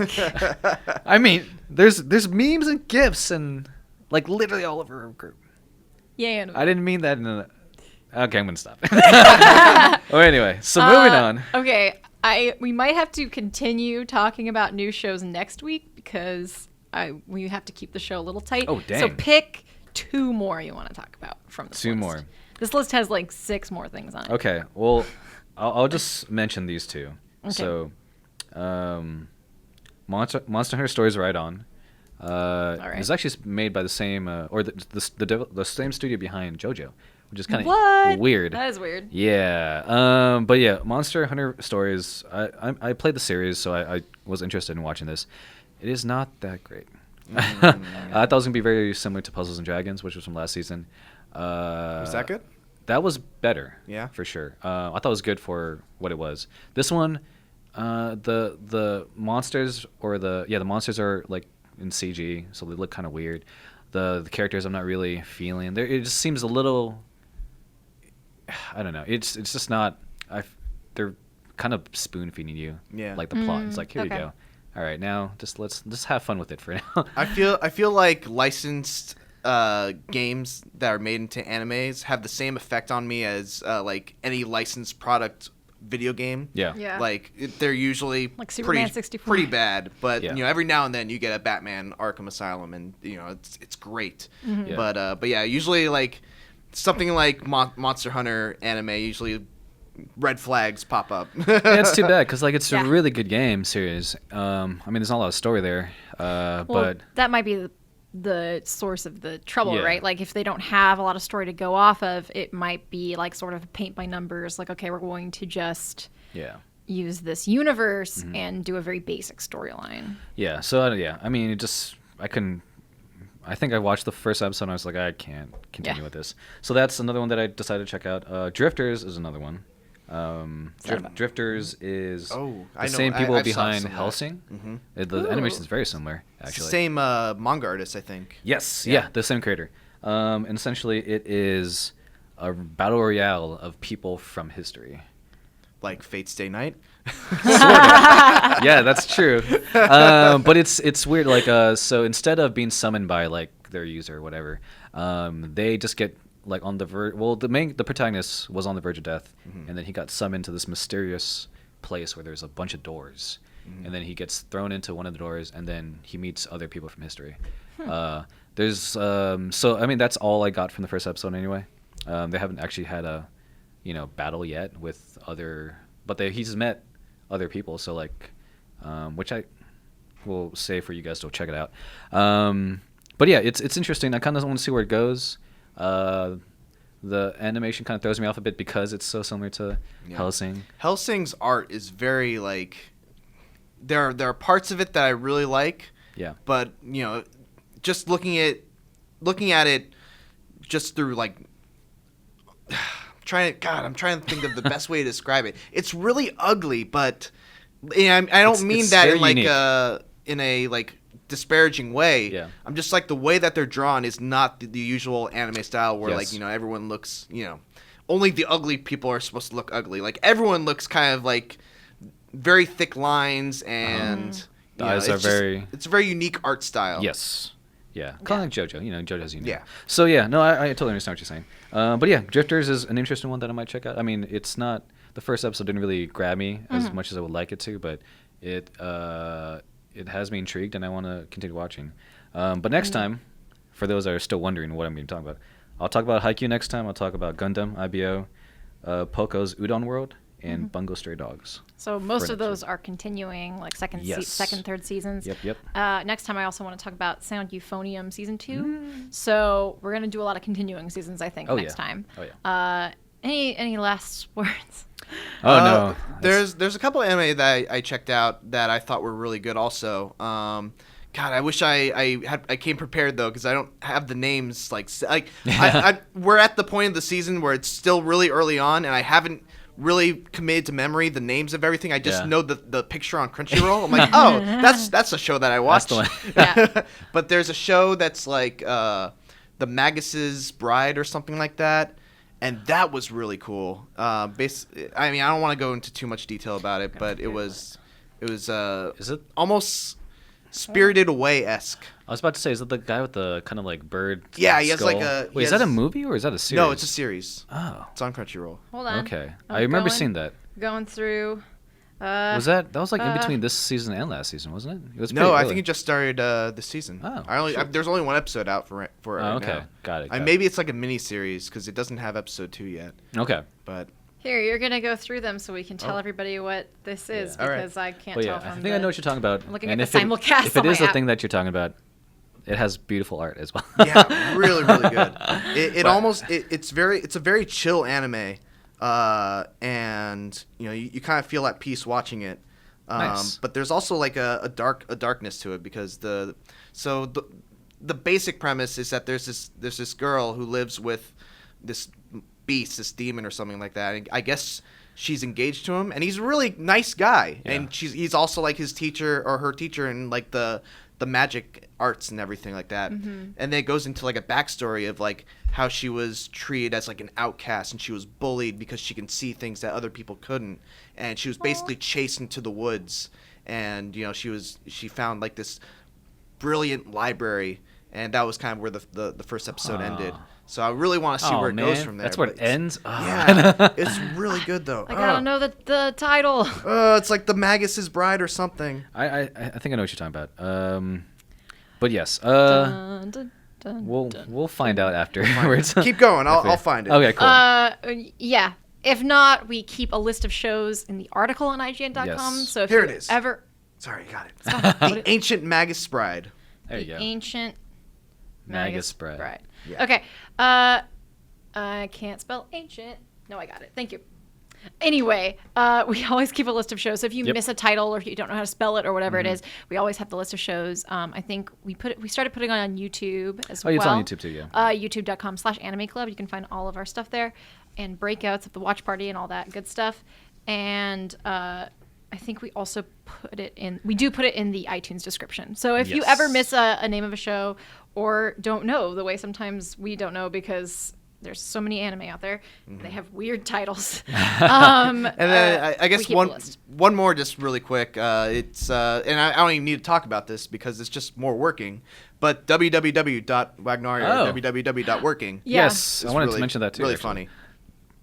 Speaker 2: I mean, there's memes and gifs and literally all over our group.
Speaker 1: Yay, anime.
Speaker 2: I didn't mean that in a. Okay, I'm gonna stop. Oh, anyway, so moving on.
Speaker 1: Okay, we might have to continue talking about new shows next week because we have to keep the show a little tight.
Speaker 2: Oh, dang.
Speaker 1: So pick 2 more you want to talk about from this
Speaker 2: 2
Speaker 1: list.
Speaker 2: more.
Speaker 1: This list has 6 more things on it.
Speaker 2: Okay, well, I'll just mention these 2.
Speaker 1: Okay.
Speaker 2: So, Monster Hunter Stories Right On.
Speaker 1: right.
Speaker 2: It's actually made by the same the same studio behind JoJo, which is kind
Speaker 1: What?
Speaker 2: of weird.
Speaker 1: That is weird.
Speaker 2: Yeah. But yeah, Monster Hunter Stories. I played the series, so I was interested in watching this. It is not that great. I thought it was gonna be very similar to Puzzles and Dragons, which was from last season.
Speaker 3: Was that good?
Speaker 2: That was better.
Speaker 3: Yeah.
Speaker 2: For sure. I thought it was good for what it was. This one, the monsters the monsters are in CG, so they look kind of weird. The characters I'm not really feeling. It just seems a little. I don't know. It's just not. They're kind of spoon feeding you,
Speaker 3: Yeah.
Speaker 2: like the plot. It's like, here you
Speaker 1: okay.
Speaker 2: go. All right, now let's just have fun with it for now.
Speaker 3: I feel like licensed games that are made into animes have the same effect on me as like any licensed product video game.
Speaker 2: Yeah.
Speaker 1: Yeah.
Speaker 3: Like they're usually
Speaker 1: Like Superman
Speaker 3: pretty
Speaker 1: 64.
Speaker 3: pretty bad, but
Speaker 2: Yeah.
Speaker 3: every now and then you get a Batman Arkham Asylum, and it's great.
Speaker 1: Mm-hmm.
Speaker 2: Yeah.
Speaker 3: But yeah, usually like something like Monster Hunter anime, usually red flags pop up.
Speaker 2: Yeah, it's too bad because like it's
Speaker 1: Yeah.
Speaker 2: a really good game series. I mean, there's not a lot of story there,
Speaker 1: Well,
Speaker 2: but
Speaker 1: that might be the source of the trouble,
Speaker 2: Yeah.
Speaker 1: right? Like if they don't have a lot of story to go off of, it might be like sort of paint by numbers. Like, okay, we're going to just
Speaker 2: yeah.
Speaker 1: use this universe
Speaker 2: Mm-hmm.
Speaker 1: and do a very basic storyline.
Speaker 2: Yeah, so yeah, I mean, I couldn't. I think I watched the first episode and I was like, I can't continue
Speaker 1: Yeah.
Speaker 2: with this. So that's another one that I decided to check out. Drifters is another one. Drifters is
Speaker 3: I
Speaker 2: the
Speaker 3: know.
Speaker 2: same people
Speaker 3: I've saw
Speaker 2: behind
Speaker 3: some of that.
Speaker 2: Hellsing.
Speaker 3: Mhm.
Speaker 2: The animation
Speaker 1: Ooh.
Speaker 2: is very similar,
Speaker 3: It's
Speaker 2: actually.
Speaker 3: the same manga artist, I think.
Speaker 2: Yes,
Speaker 3: Yeah.
Speaker 2: yeah, the same creator. And essentially, it is a battle royale of people from history.
Speaker 3: Like Fate's Day Night.
Speaker 2: Yeah, that's true. But it's weird. Like, so instead of being summoned by like their user or whatever, they just get like on the verge. Well, the protagonist was on the verge of death, and then he got summoned to this mysterious place where there's a bunch of doors, and then he gets thrown into one of the doors, and then he meets other people from history. There's so I mean that's all I got from the first episode anyway. They haven't actually had a battle yet with other, but he's met other people. So like, which I will say for you guys to check it out. But yeah, it's interesting. I kind of want to see where it goes. The animation kind of throws me off a bit because it's so similar to Hellsing.
Speaker 3: Hellsing's art is very like there are parts of it that I really like,
Speaker 2: Yeah.
Speaker 3: but just looking at it just through like I'm trying to think of the best way to describe it. It's really ugly, but I don't mean
Speaker 2: it's
Speaker 3: that
Speaker 2: very
Speaker 3: in like
Speaker 2: unique.
Speaker 3: in a like disparaging way.
Speaker 2: Yeah.
Speaker 3: I'm just like the way that they're drawn is not the usual anime style where
Speaker 2: Yes.
Speaker 3: like everyone looks only the ugly people are supposed to look ugly. Like everyone looks kind of like very thick lines and
Speaker 2: The eyes are
Speaker 3: it's a very unique art style.
Speaker 2: Yes. Yeah. Kind of like JoJo. JoJo's unique.
Speaker 3: Yeah.
Speaker 2: So yeah, no, I totally understand what you're saying. But yeah, Drifters is an interesting one that I might check out. I mean, it's not the first episode didn't really grab me as much as I would like it to, but it has me intrigued and I want to continue watching. But next time, for those that are still wondering what I'm going to talk about, I'll talk about Haikyuu next time. I'll talk about Gundam, IBO, Poco's Udon World, and Bungo Stray Dogs.
Speaker 1: So most
Speaker 2: For
Speaker 1: of
Speaker 2: next
Speaker 1: those are continuing, like second,
Speaker 2: Yes.
Speaker 1: third seasons.
Speaker 2: Yep.
Speaker 1: Next time, I also want to talk about Sound Euphonium season 2. So we're gonna do a lot of continuing seasons, I think, next time.
Speaker 2: Oh yeah.
Speaker 1: Any last words?
Speaker 2: Oh no.
Speaker 3: There's a couple anime that I checked out that I thought were really good also. God, I wish I came prepared though because I don't have the names we're at the point of the season where it's still really early on and I haven't really committed to memory the names of everything. I just know the picture on Crunchyroll. I'm like, oh, that's a show that I watched.
Speaker 2: That's
Speaker 1: the one.
Speaker 3: But there's a show that's like the Magus's Bride or something like that. And that was really cool. I mean, I don't want to go into too much detail about it, but it was
Speaker 2: Is it?
Speaker 3: almost Spirited Away-esque.
Speaker 2: I was about to say, is it the guy with the kind of like bird?
Speaker 3: Yeah, he has
Speaker 2: skull?
Speaker 3: like a-
Speaker 2: Wait,
Speaker 3: he
Speaker 2: is that a
Speaker 3: has-
Speaker 2: movie or is that a series?
Speaker 3: No, it's a series.
Speaker 2: Oh.
Speaker 3: It's on Crunchyroll.
Speaker 1: Hold on.
Speaker 2: Okay.
Speaker 1: I'm
Speaker 2: I remember
Speaker 1: going-
Speaker 2: seeing that.
Speaker 1: Going through.
Speaker 2: Was that was like in between this season and last season, wasn't it? It was
Speaker 3: No,
Speaker 2: pretty
Speaker 3: I
Speaker 2: early.
Speaker 3: think it just started this season.
Speaker 2: Oh, shit.
Speaker 3: There's only one episode out for it right
Speaker 2: okay.
Speaker 3: now.
Speaker 2: Got it.
Speaker 3: Maybe it's like a mini series because it doesn't have episode 2 yet.
Speaker 2: Okay.
Speaker 3: But
Speaker 1: Here, you're gonna go through them so we can tell
Speaker 3: Oh.
Speaker 1: everybody what this is
Speaker 2: Yeah.
Speaker 3: All right.
Speaker 1: because I can't
Speaker 2: Well,
Speaker 1: tell
Speaker 2: yeah,
Speaker 1: from
Speaker 2: I think I know what you're talking about.
Speaker 1: I'm looking
Speaker 2: and
Speaker 1: at the simulcast
Speaker 2: if it
Speaker 1: on
Speaker 2: is
Speaker 1: my
Speaker 2: the
Speaker 1: app.
Speaker 2: thing that you're talking about, it has beautiful art as well.
Speaker 3: yeah, really good. It
Speaker 2: But-
Speaker 3: almost it's a very chill anime, and you kind of feel at peace watching it.
Speaker 2: Nice.
Speaker 3: But there's also like a darkness to it because the basic premise is that there's this girl who lives with this beast, this demon or something like that. And I guess she's engaged to him, and he's a really nice guy.
Speaker 2: Yeah.
Speaker 3: And he's also like his teacher or her teacher in like the magic arts and everything like that. And then it goes into like a backstory of like how she was treated as like an outcast, and she was bullied because she can see things that other people couldn't, and she was basically chased into the woods, and she found like this brilliant library, and that was kind of where the first episode ended. So I really want to see where it goes from there.
Speaker 2: That's where it ends?
Speaker 3: Yeah, it's really good though.
Speaker 1: Like, I don't know the title.
Speaker 3: It's like the Magus' Bride or something.
Speaker 2: I think I know what you're talking about. But yes,
Speaker 1: Dun, dun, dun, dun.
Speaker 2: we'll find out afterwards.
Speaker 3: Keep going. I'll find it.
Speaker 2: Okay, cool.
Speaker 1: Yeah. If not, we keep a list of shows in the article on IGN.com.
Speaker 2: Yes.
Speaker 1: So if
Speaker 3: Here
Speaker 1: you
Speaker 3: it is.
Speaker 1: ever
Speaker 3: Sorry, got it.
Speaker 1: Stop.
Speaker 3: The Ancient Magus Bride.
Speaker 2: There you
Speaker 1: the
Speaker 2: go.
Speaker 1: ancient
Speaker 2: Magus Bride.
Speaker 1: Bride.
Speaker 3: Yeah.
Speaker 1: Okay. I can't spell ancient. No, I got it. Thank you. Anyway, we always keep a list of shows. So if you miss a title or if you don't know how to spell it or whatever it is, we always have the list of shows. I think we started putting it on YouTube as well.
Speaker 2: Oh, it's on YouTube too, yeah.
Speaker 1: YouTube.com/Anime Club. You can find all of our stuff there and breakouts of the watch party and all that good stuff. And I think we also put it in the iTunes description. So if you ever miss a name of a show or don't know, the way sometimes we don't know because there's so many anime out there, they have weird titles.
Speaker 3: And then I guess
Speaker 1: we keep a list.
Speaker 3: one more just really quick. It's and I don't even need to talk about this because it's just more working. But www.wagnaria or www.working.
Speaker 1: Yeah.
Speaker 2: Yes, I wanted to mention that too.
Speaker 3: Really
Speaker 2: actually.
Speaker 3: funny.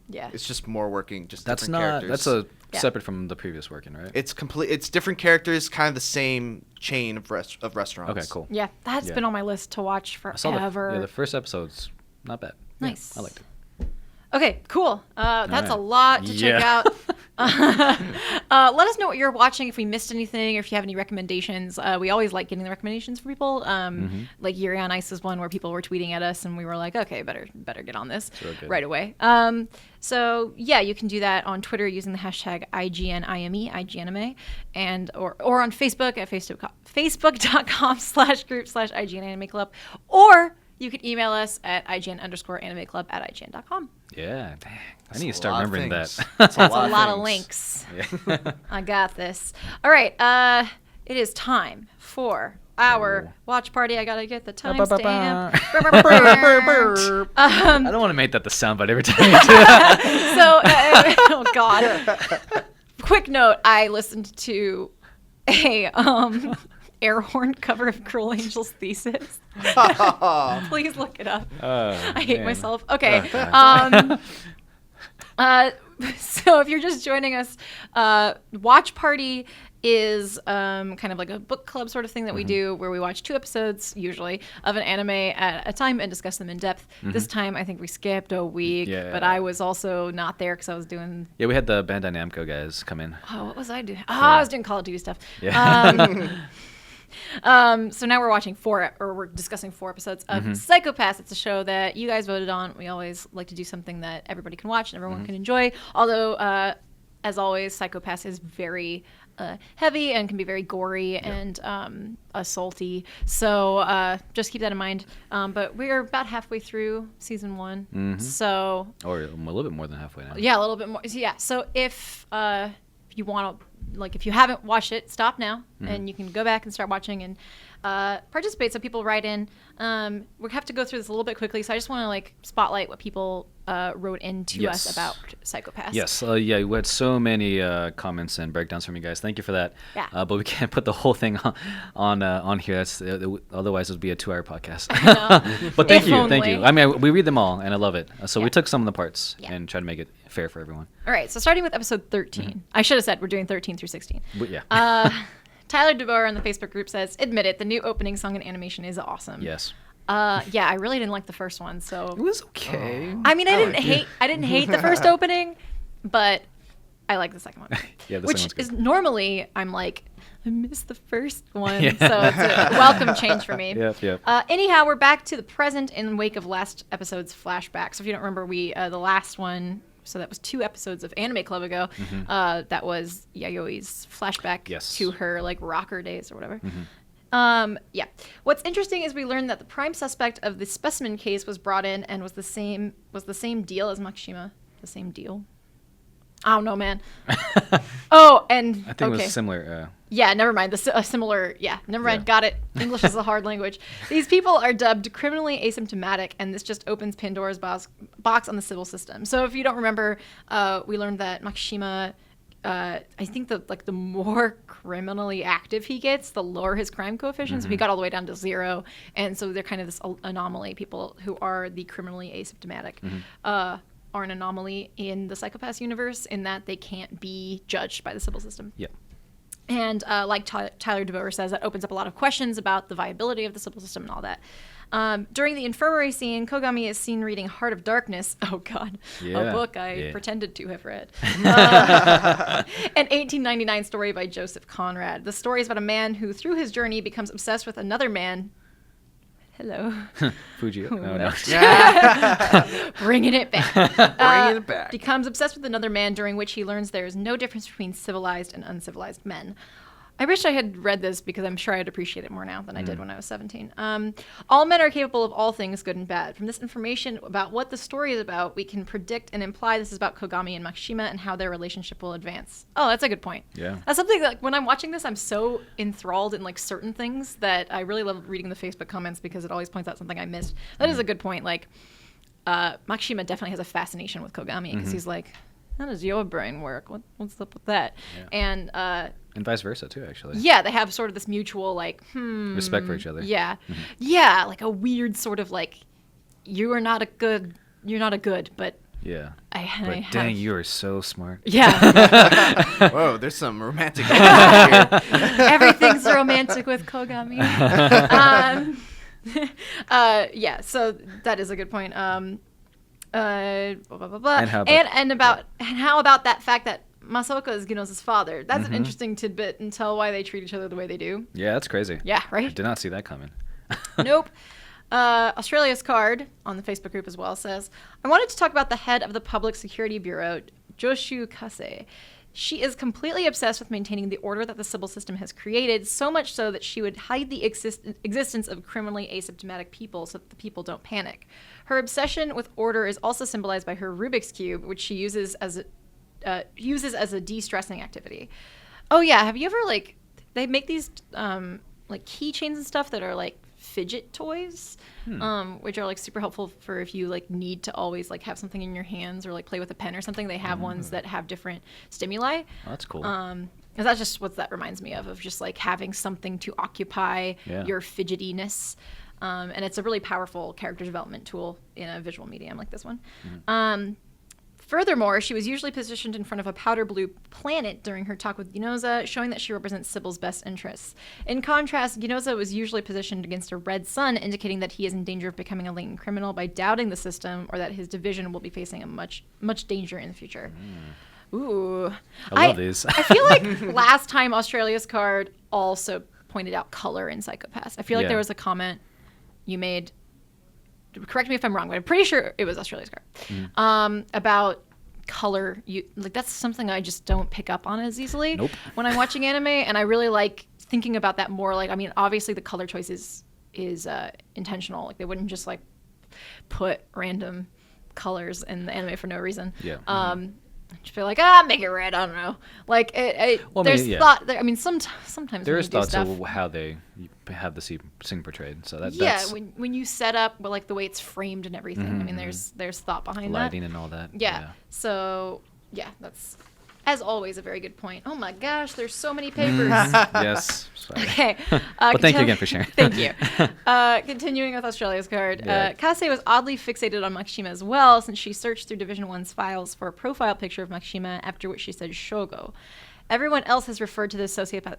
Speaker 1: Yeah.
Speaker 3: It's just more working. Just
Speaker 2: That's
Speaker 3: different characters.
Speaker 2: That's separate from the previous working, right?
Speaker 3: It's complete. It's different characters, kind of the same chain of restaurants.
Speaker 2: Okay, cool.
Speaker 1: Yeah, that's been on my list to watch
Speaker 2: I saw
Speaker 1: forever.
Speaker 2: the first episode's not bad.
Speaker 1: Nice.
Speaker 2: Yeah, I liked it.
Speaker 1: Okay, cool. That's
Speaker 2: right.
Speaker 1: a lot to check
Speaker 2: Yeah.
Speaker 1: out. Let us know what you're watching, if we missed anything, or if you have any recommendations. We always like getting the recommendations from people. Like Yuri on Ice is one where people were tweeting at us, and we were like, okay, better get on this right away. So yeah, you can do that on Twitter using the hashtag IGNIME, IGNanime, and or on Facebook at facebook.com/group/IGN Anime Club, or you can email us at IGN_animeclub@IGN.com.
Speaker 2: Yeah, dang. I need to start remembering that.
Speaker 3: That's
Speaker 1: That's a lot of links.
Speaker 2: Yeah.
Speaker 1: I got this. All right. It is time for our watch party. I gotta get the timestamp.
Speaker 2: I don't want to make that the soundbite every time you do it.
Speaker 1: So, oh God. Quick note: I listened to a air horn cover of Cruel Angel's Thesis. Please look it up. I hate myself. Okay. So if you're just joining us, Watch Party is kind of like a book club sort of thing that we do where we watch 2 episodes usually of an anime at a time and discuss them in depth. This time I think we skipped a week, but I was also not there because I was doing...
Speaker 2: Yeah, we had the Bandai Namco guys come in.
Speaker 1: Oh, what was I doing? I was doing Call of Duty stuff.
Speaker 2: Yeah.
Speaker 1: So now we're discussing 4 episodes of Psycho-Pass. It's a show that you guys voted on. We always like to do something that everybody can watch and everyone can enjoy. Although, as always, Psycho-Pass is very heavy and can be very gory and assaulty. So just keep that in mind. But we're about halfway through season 1. So
Speaker 2: Or a little bit more than halfway now.
Speaker 1: yeah, a little bit more. So, yeah. So if you want to, if you haven't watched it, stop now, and you can go back and start watching and participate. So people write in. We have to go through this a little bit quickly, so I just want to spotlight what people wrote into us about Psycho-Pass.
Speaker 2: Yes, yeah, we had so many comments and breakdowns from you guys. Thank you for that.
Speaker 1: Yeah.
Speaker 2: But we can't put the whole thing on here. That's otherwise it would be a 2-hour podcast. But thank you. I mean, we read them all, and I love it. So we took some of the parts and tried to make it fair for everyone.
Speaker 1: All right, so starting with episode 13. I should have said we're doing 13 through 16.
Speaker 2: But yeah.
Speaker 1: Tyler DeBoer in the Facebook group says, "Admit it, the new opening song and animation is awesome."
Speaker 2: Yes.
Speaker 1: Yeah, I really didn't like the first one, so
Speaker 2: It was okay.
Speaker 1: I mean, I didn't hate the first opening, but I like the second one.
Speaker 2: Yeah, the
Speaker 1: which
Speaker 2: second one's
Speaker 1: is
Speaker 2: good.
Speaker 1: normally I'm like, I missed the first one,
Speaker 2: Yeah.
Speaker 1: so it's a welcome change for me.
Speaker 2: Yep.
Speaker 1: Anyhow, we're back to the present in wake of last episode's flashback. So if you don't remember, the last one. So that was 2 episodes of Anime Club ago. That was Yayoi's flashback to her rocker days or whatever. Yeah. What's interesting is we learned that the prime suspect of the specimen case was brought in and was the same deal as Makishima. The same deal. I don't know, man. Oh, and
Speaker 2: I think it was similar.
Speaker 1: Yeah, never mind. Similar. Yeah, never mind.
Speaker 2: Yeah.
Speaker 1: Got it. English is a hard language. These people are dubbed criminally asymptomatic, and this just opens Pandora's box on the civil system. So if you don't remember, we learned that Makishima, I think the more criminally active he gets, the lower his crime coefficient. So he got all the way down to 0, and so they're kind of this anomaly. People who are the criminally asymptomatic. Are an anomaly in the Psychopaths universe in that they can't be judged by the civil system.
Speaker 2: Yep.
Speaker 1: And like Tyler DeVoe says, that opens up a lot of questions about the viability of the civil system and all that. During the infirmary scene, Kogami is seen reading Heart of Darkness. Oh, God.
Speaker 2: Yeah.
Speaker 1: A book I
Speaker 2: Yeah.
Speaker 1: pretended to have read. An 1899 story by Joseph Conrad. The story is about a man who, through his journey, becomes obsessed with another man. Hello.
Speaker 2: Fujio. No.
Speaker 1: Bringing it back.
Speaker 3: Bringing it back.
Speaker 1: Becomes obsessed with another man, during which he learns there is no difference between civilized and uncivilized men. I wish I had read this because I'm sure I'd appreciate it more now than I did when I was 17. All men are capable of all things, good and bad. From this information about what the story is about, we can predict and imply this is about Kogami and Makishima and how their relationship will advance. Oh, that's a good point.
Speaker 2: Yeah.
Speaker 1: That's something that, like, when I'm watching this, I'm so enthralled in like certain things that I really love reading the Facebook comments because it always points out something I missed. That is a good point. Like, Makishima definitely has a fascination with Kogami because he's like, how does your brain work? What's up with that?
Speaker 2: Yeah.
Speaker 1: And
Speaker 2: vice versa too, actually.
Speaker 1: yeah, they have sort of this mutual like
Speaker 2: Respect for each other.
Speaker 1: Yeah, yeah, like a weird sort of like you're not a good, but
Speaker 2: Yeah.
Speaker 1: I
Speaker 2: Dang,
Speaker 1: have...
Speaker 2: you are so smart.
Speaker 1: Yeah.
Speaker 3: Whoa, there's some romantic here.
Speaker 1: Everything's romantic with Kogami. Yeah, so that is a good point. Blah, blah, blah, blah. And how about that fact that Masaoka is Ginoza's father? That's an interesting tidbit and tell why they treat each other the way they do.
Speaker 2: Yeah, that's crazy.
Speaker 1: Yeah, right?
Speaker 2: I did not see that coming.
Speaker 1: Nope. Australia's Card on the Facebook group as well says, I wanted to talk about the head of the Public Security Bureau, Joshu Kase. She is completely obsessed with maintaining the order that the civil system has created, so much so that she would hide the existence of criminally asymptomatic people so that the people don't panic. Her obsession with order is also symbolized by her Rubik's Cube, which she uses as a de-stressing activity. Oh yeah, have you ever like, they make these like keychains and stuff that are like fidget toys, which are like super helpful for if you like need to always like have something in your hands or like play with a pen or something. They have ones that have different stimuli.
Speaker 2: Oh, that's cool.
Speaker 1: 'Cause that's just what that reminds me of just like having something to occupy your fidgetiness. And it's a really powerful character development tool in a visual medium like this one. Furthermore, she was usually positioned in front of a powder blue planet during her talk with Ginoza, showing that she represents Sybil's best interests. In contrast, Ginoza was usually positioned against a red sun, indicating that he is in danger of becoming a latent criminal by doubting the system, or that his division will be facing a much danger in the future. Ooh.
Speaker 2: I love these.
Speaker 1: I feel like last time Australia's Card also pointed out color in Psychopaths. I feel like there was a comment you made, correct me if I'm wrong, but I'm pretty sure it was Australia's Card, about color. That's something I just don't pick up on as easily when I'm watching anime, and I really like thinking about that more. Like, I mean, obviously the color choice is intentional. Like, they wouldn't just like put random colors in the anime for no reason.
Speaker 2: Yeah.
Speaker 1: Just feel like, make it red. I don't know. Like, there's
Speaker 2: thought.
Speaker 1: I mean, sometimes
Speaker 2: There
Speaker 1: when
Speaker 2: is
Speaker 1: you do
Speaker 2: thought
Speaker 1: stuff,
Speaker 2: to how they have the scene portrayed. So that's
Speaker 1: when you set up, well, like the way it's framed and everything. I mean, there's thought behind
Speaker 2: lighting
Speaker 1: that.
Speaker 2: and all that.
Speaker 1: Yeah. So yeah, that's as always a very good point. Oh my gosh, there's so many papers.
Speaker 2: Yes. Sorry.
Speaker 1: Okay.
Speaker 2: But thank you again for sharing.
Speaker 1: Thank you. Continuing with Australia's Card,
Speaker 2: Yeah.
Speaker 1: Kase was oddly fixated on Makishima as well, since she searched through Division 1's files for a profile picture of Makishima, after which she said Shogo. Everyone else has referred to this sociopath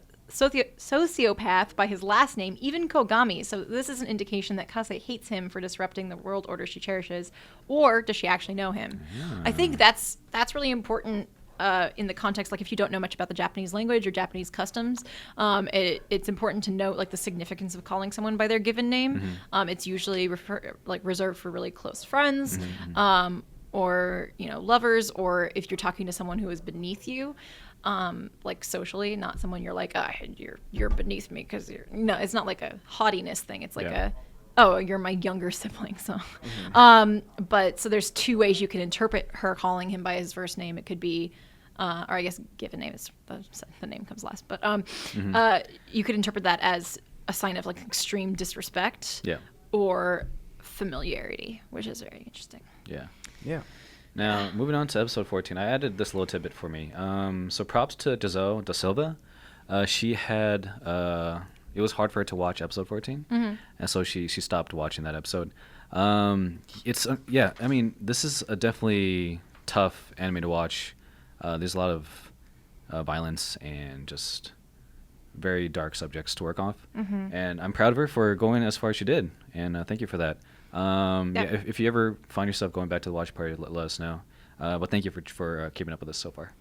Speaker 1: by his last name, even Kogami, so this is an indication that Kase hates him for disrupting the world order she cherishes, or does she actually know him? I think that's really important. In the context, like if you don't know much about the Japanese language or Japanese customs, it's important to note like the significance of calling someone by their given name. It's usually reserved for really close friends, or lovers, or if you're talking to someone who is beneath you, like socially, not someone you're like, you're beneath me because you're. No, it's not like a haughtiness thing. It's like you're my younger sibling. So, but so there's two ways you can interpret her calling him by his first name. It could be or I guess given name is the name comes last, but you could interpret that as a sign of like extreme disrespect, or familiarity, which is very interesting.
Speaker 2: Yeah. Now, moving on to episode 14, I added this little tidbit for me. So props to Giselle Da Silva. She had, it was hard for her to watch episode 14, and so she stopped watching that episode. It's, I mean, this is a definitely tough anime to watch. There's a lot of violence and just very dark subjects to work off. And I'm proud of her for going as far as she did, and thank you for that. If you ever find yourself going back to the watch party, let us know. But thank you for keeping up with us so far.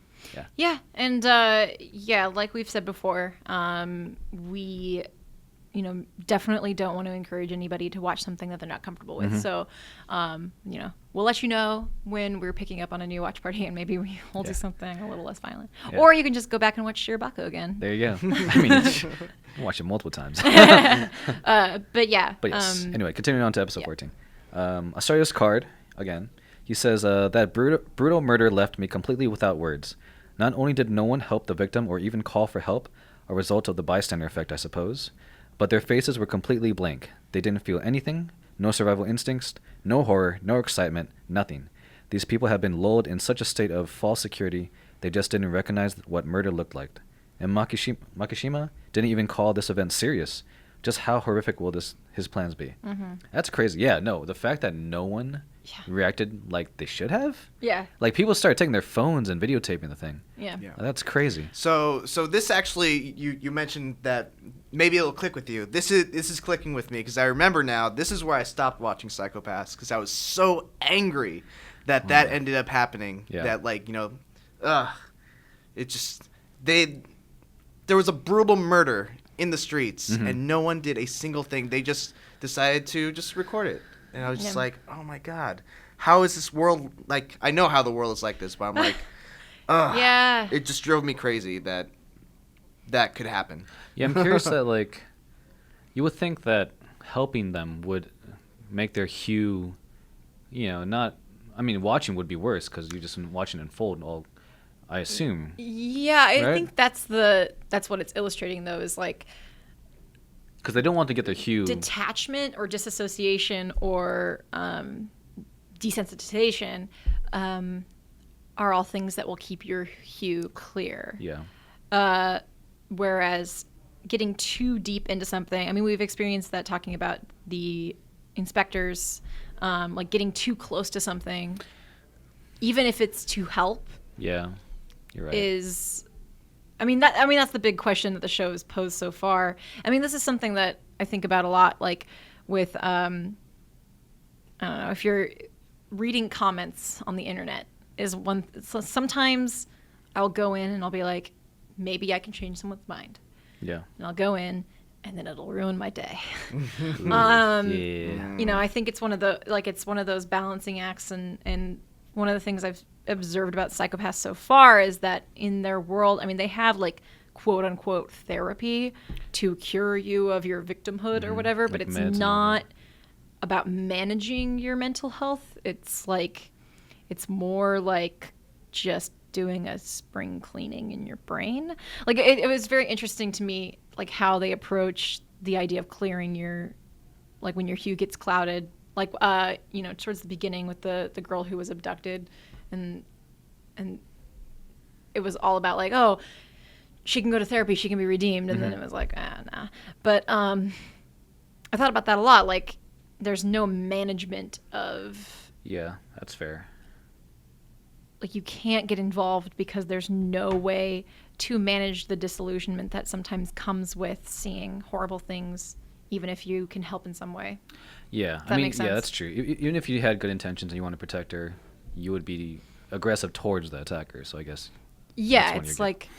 Speaker 1: Yeah, and like we've said before, we definitely don't want to encourage anybody to watch something that they're not comfortable with. So, we'll let you know when we're picking up on a new watch party, and maybe we'll do something a little less violent. Or you can just go back and watch Shirobako again.
Speaker 2: There you go. I mean, I watched it multiple times.
Speaker 1: But
Speaker 2: yes. Anyway, continuing on to episode 14. Asario's card, again, he says, that brutal murder left me completely without words. Not only did no one help the victim or even call for help, a result of the bystander effect, I suppose, but their faces were completely blank. They didn't feel anything, no survival instincts, no horror, no excitement, nothing. These people had been lulled in such a state of false security, they just didn't recognize what murder looked like. And Makishima didn't even call this event serious. Just how horrific will his plans be? That's crazy. Yeah, no, the fact that no one reacted like they should have. Like people started taking their phones and videotaping the thing. That's crazy.
Speaker 3: So this actually, you mentioned that maybe it'll click with you. This is clicking with me because I remember now. This is where I stopped watching Psycho-Pass because I was so angry that ended up happening. That it just there was a brutal murder in the streets and no one did a single thing. They just decided to just record it. And I was just like, oh my God, how is this world like? I know how the world is like this, but I'm like, it just drove me crazy that could happen.
Speaker 2: Yeah, I'm curious that like, you would think that helping them would make their hue, watching would be worse because you're just watching it unfold all, I assume.
Speaker 1: Yeah, I think that's what it's illustrating though, is like,
Speaker 2: because they don't want to get their hue.
Speaker 1: Detachment or disassociation or desensitization are all things that will keep your hue clear. Whereas getting too deep into something, I mean, we've experienced that talking about the inspectors, like getting too close to something, even if it's to help.
Speaker 2: Yeah, you're right.
Speaker 1: That's the big question that the show has posed so far. I mean, this is something that I think about a lot, like with, I don't know, if you're reading comments on the internet so sometimes I'll go in and I'll be like, maybe I can change someone's mind. And I'll go in and then it'll ruin my day. I think it's one of those balancing acts, and one of the things I've observed about Psycho-Pass so far is that in their world, I mean, they have like quote unquote therapy to cure you of your victimhood or whatever, but it's not about managing your mental health. It's more like just doing a spring cleaning in your brain. Like it was very interesting to me, like how they approach the idea of clearing your, like when your hue gets clouded, like towards the beginning with the girl who was abducted, and it was all about like, oh, she can go to therapy, she can be redeemed, and then it was like, nah. But I thought about that a lot. Like, there's no management of.
Speaker 2: Yeah, that's fair.
Speaker 1: Like, you can't get involved because there's no way to manage the disillusionment that sometimes comes with seeing horrible things, even if you can help in some way.
Speaker 2: Yeah,
Speaker 1: Does that make sense?
Speaker 2: Yeah, that's true. Even if you had good intentions and you want to protect her, you would be aggressive towards the attacker. So I guess.
Speaker 1: Yeah, it's like.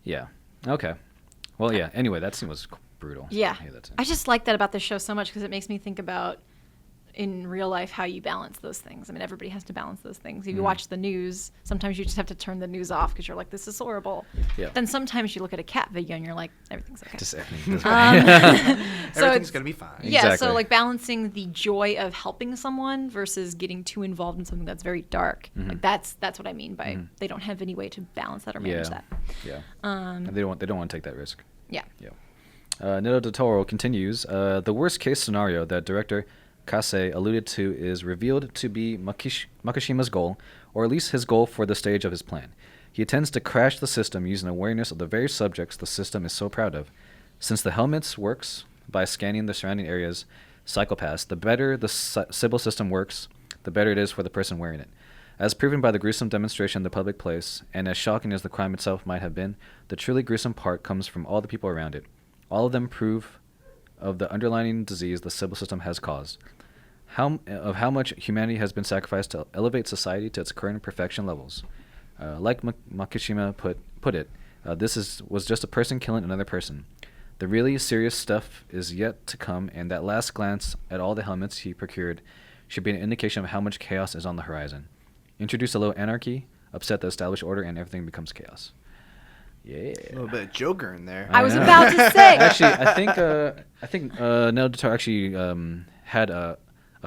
Speaker 2: Yeah. Okay. Well, yeah. Anyway, that scene was brutal.
Speaker 1: Yeah. I just like that about the show so much because it makes me think about in real life how you balance those things. I mean, everybody has to balance those things. If you watch the news, sometimes you just have to turn the news off because you're like, this is horrible.
Speaker 2: Yeah.
Speaker 1: Then sometimes you look at a cat video and you're like, everything's okay.
Speaker 2: Just everything's fine.
Speaker 1: So
Speaker 3: Everything's going to be fine.
Speaker 1: yeah,
Speaker 2: Exactly.
Speaker 1: so like balancing the joy of helping someone versus getting too involved in something that's very dark. Like that's what I mean by they don't have any way to balance that or manage that.
Speaker 2: Yeah. And they don't want to take that risk.
Speaker 1: Yeah.
Speaker 2: Yeah. Nito Totoro continues. The worst case scenario that director Kase alluded to is revealed to be Makishima's goal, or at least his goal for the stage of his plan. He intends to crash the system using awareness of the very subjects the system is so proud of. Since the helmets works by scanning the surrounding areas, psychopaths, the better the Sybil system works, the better it is for the person wearing it. As proven by the gruesome demonstration in the public place, and as shocking as the crime itself might have been, the truly gruesome part comes from all the people around it. All of them prove of the underlying disease the Sybil system has caused. How much humanity has been sacrificed to elevate society to its current perfection levels. Like Makishima put it, this was just a person killing another person. The really serious stuff is yet to come, and that last glance at all the helmets he procured should be an indication of how much chaos is on the horizon. Introduce a little anarchy, upset the established order, and everything becomes chaos. Yeah.
Speaker 3: A little bit of Joker in there.
Speaker 1: I was about to say.
Speaker 2: Actually, I think Naruto actually had a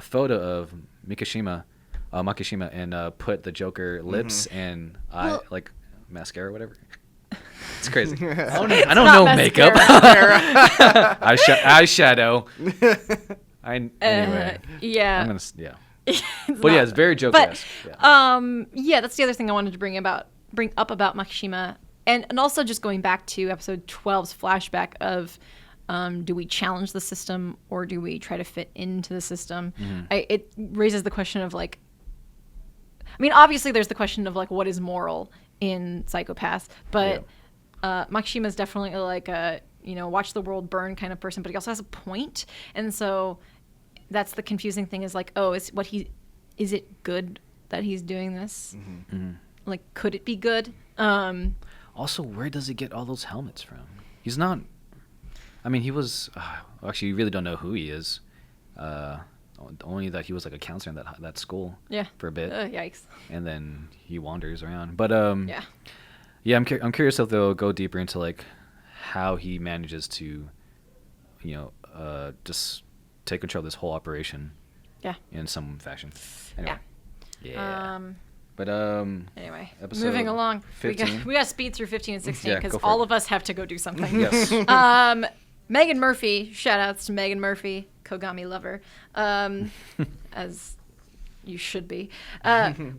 Speaker 2: photo of Makishima, and put the Joker lips and eye, like mascara or whatever. It's crazy. I don't know makeup. Eyeshadow.
Speaker 1: Yeah.
Speaker 2: I'm gonna but yeah, it's very Joker-esque.
Speaker 1: Yeah, that's the other thing I wanted to bring up about Makishima, and also just going back to episode 12's flashback of do we challenge the system or do we try to fit into the system? It raises the question of like, I mean, obviously there's the question of like what is moral in Psychopaths, but Makishima is definitely like a watch the world burn kind of person, but he also has a point, and so that's the confusing thing is like, oh, is it good that he's doing this? Like, could it be good?
Speaker 2: Also, where does he get all those helmets from? He's not. I mean, he was. Actually, you really don't know who he is. Only that he was like a counselor in that school.
Speaker 1: Yeah.
Speaker 2: For a bit.
Speaker 1: Yikes.
Speaker 2: And then he wanders around. But
Speaker 1: yeah.
Speaker 2: Yeah, I'm curious if they'll go deeper into like how he manages to, just take control of this whole operation.
Speaker 1: Yeah.
Speaker 2: In some fashion. Anyway.
Speaker 1: Yeah.
Speaker 2: But
Speaker 1: anyway,
Speaker 2: episode
Speaker 1: moving along.
Speaker 2: 15.
Speaker 1: We got speed through 15 and 16
Speaker 2: Yeah,
Speaker 1: because
Speaker 2: go for
Speaker 1: all
Speaker 2: it.
Speaker 1: of us have to go do something.
Speaker 2: Yes.
Speaker 1: Megan Murphy, shout outs to Megan Murphy, Kogami lover, as you should be.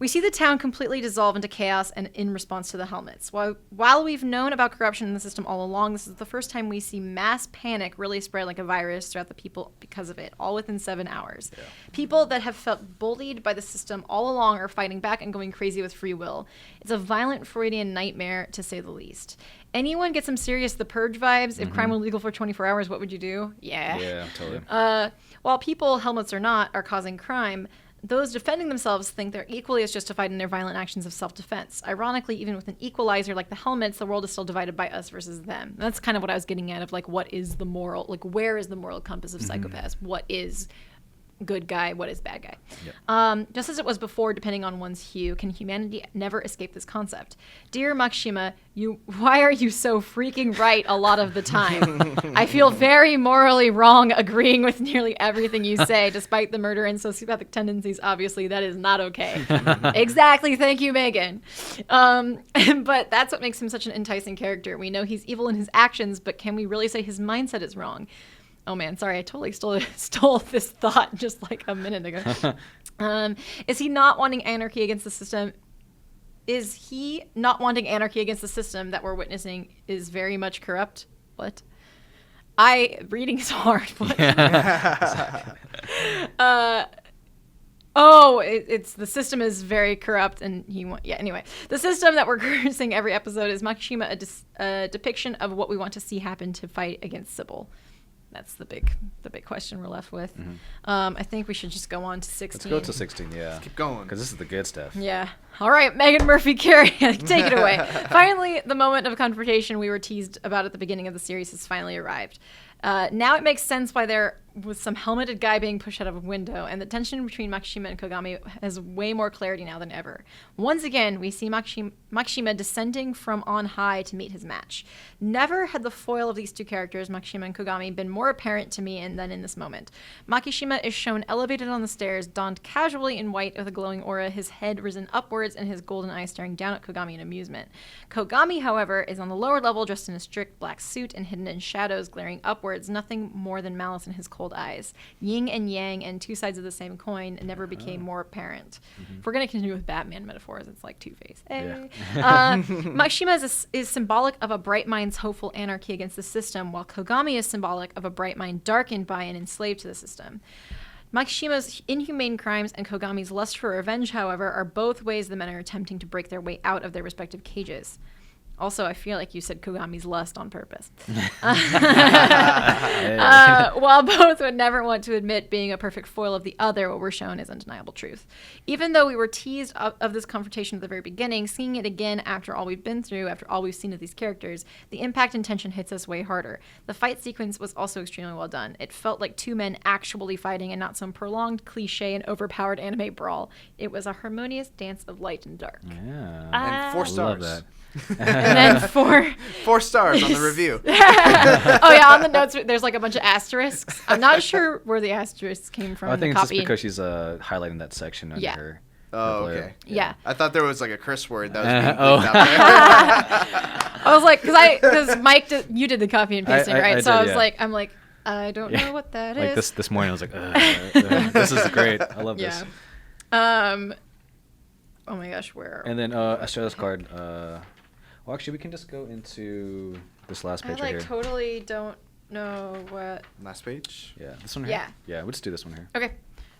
Speaker 1: We see the town completely dissolve into chaos and in response to the helmets. While we've known about corruption in the system all along, this is the first time we see mass panic really spread like a virus throughout the people because of it, all within 7 hours. Yeah. People that have felt bullied by the system all along are fighting back and going crazy with free will. It's a violent Freudian nightmare, to say the least. Anyone get some serious The Purge vibes? If crime were legal for 24 hours, what would you do?
Speaker 2: Yeah, totally.
Speaker 1: While people, helmets or not, are causing crime, those defending themselves think they're equally as justified in their violent actions of self-defense. Ironically, even with an equalizer like the helmets, the world is still divided by us versus them. And that's kind of what I was getting at of like, what is the moral, like where is the moral compass of Psychopaths? What is good guy, what is bad guy? Yep. Just as it was before, depending on one's hue, can humanity never escape this concept? Dear Makishima, why are you so freaking right a lot of the time? I feel very morally wrong agreeing with nearly everything you say, despite the murder and sociopathic tendencies. Obviously, that is not okay. Exactly. Thank you, Megan. But that's what makes him such an enticing character. We know he's evil in his actions, but can we really say his mindset is wrong? Oh man, sorry, I totally stole this thought just like a minute ago. Is he not wanting anarchy against the system? Is he not wanting anarchy against the system that we're witnessing is very much corrupt? What? Reading is hard. What? It's the system is very corrupt, and anyway. The system that we're cursing every episode is Makishima a depiction of what we want to see happen to fight against Sybil. That's the big question we're left with. I think we should just go on to 16.
Speaker 2: Let's go to 16, yeah.
Speaker 3: Let's keep going.
Speaker 2: Because this is the good stuff.
Speaker 1: Yeah. All right, Megan Murphy, Carrie, take it away. Finally, the moment of confrontation we were teased about at the beginning of the series has finally arrived. Now it makes sense why there with some helmeted guy being pushed out of a window, and the tension between Makishima and Kogami has way more clarity now than ever. Once again, we see Makishima descending from on high to meet his match. Never had the foil of these two characters, Makishima and Kogami, been more apparent to me than in this moment. Makishima is shown elevated on the stairs, donned casually in white with a glowing aura, his head risen upwards and his golden eyes staring down at Kogami in amusement. Kogami, however, is on the lower level, dressed in a strict black suit and hidden in shadows, glaring upwards, nothing more than malice in his cold eyes. Yin and yang and two sides of the same coin never became more apparent. If we're going to continue with Batman metaphors, it's like Two-Face. Hey. Makishima is symbolic of a bright mind's hopeful anarchy against the system, while Kogami is symbolic of a bright mind darkened by and enslaved to the system. Makishima's inhumane crimes and Kogami's lust for revenge, however, are both ways the men are attempting to break their way out of their respective cages. Also, I feel like you said Kogami's lust on purpose. While both would never want to admit being a perfect foil of the other, what we're shown is undeniable truth. Even though we were teased of this confrontation at the very beginning, seeing it again after all we've been through, after all we've seen of these characters, the impact and tension hits us way harder. The fight sequence was also extremely well done. It felt like two men actually fighting and not some prolonged cliche and overpowered anime brawl. It was a harmonious dance of light and dark.
Speaker 2: Yeah.
Speaker 3: And 4 stars.
Speaker 2: Love that.
Speaker 1: And then 4
Speaker 3: stars on the review.
Speaker 1: Oh yeah, on the notes there's like a bunch of asterisks. I'm not sure where the asterisks came from.
Speaker 2: I think
Speaker 1: the
Speaker 2: it's
Speaker 1: copy.
Speaker 2: just because she's highlighting that section under her.
Speaker 3: Oh,
Speaker 2: blur.
Speaker 3: okay.
Speaker 1: Yeah.
Speaker 3: I thought there was like a curse word that was being bleeped out there.
Speaker 1: I was like, because Mike, you did the copy and pasting, right? So
Speaker 2: did,
Speaker 1: I was
Speaker 2: yeah.
Speaker 1: like, I don't know what that
Speaker 2: Like
Speaker 1: is.
Speaker 2: this morning, I was like, this is great. I love this.
Speaker 1: Oh my gosh, where?
Speaker 2: And then Australia's card. Well, actually, we can just go into this last page right here.
Speaker 1: totally don't know what.
Speaker 3: Last page?
Speaker 2: Yeah, this one here? Yeah, we'll just do this one here.
Speaker 1: Okay,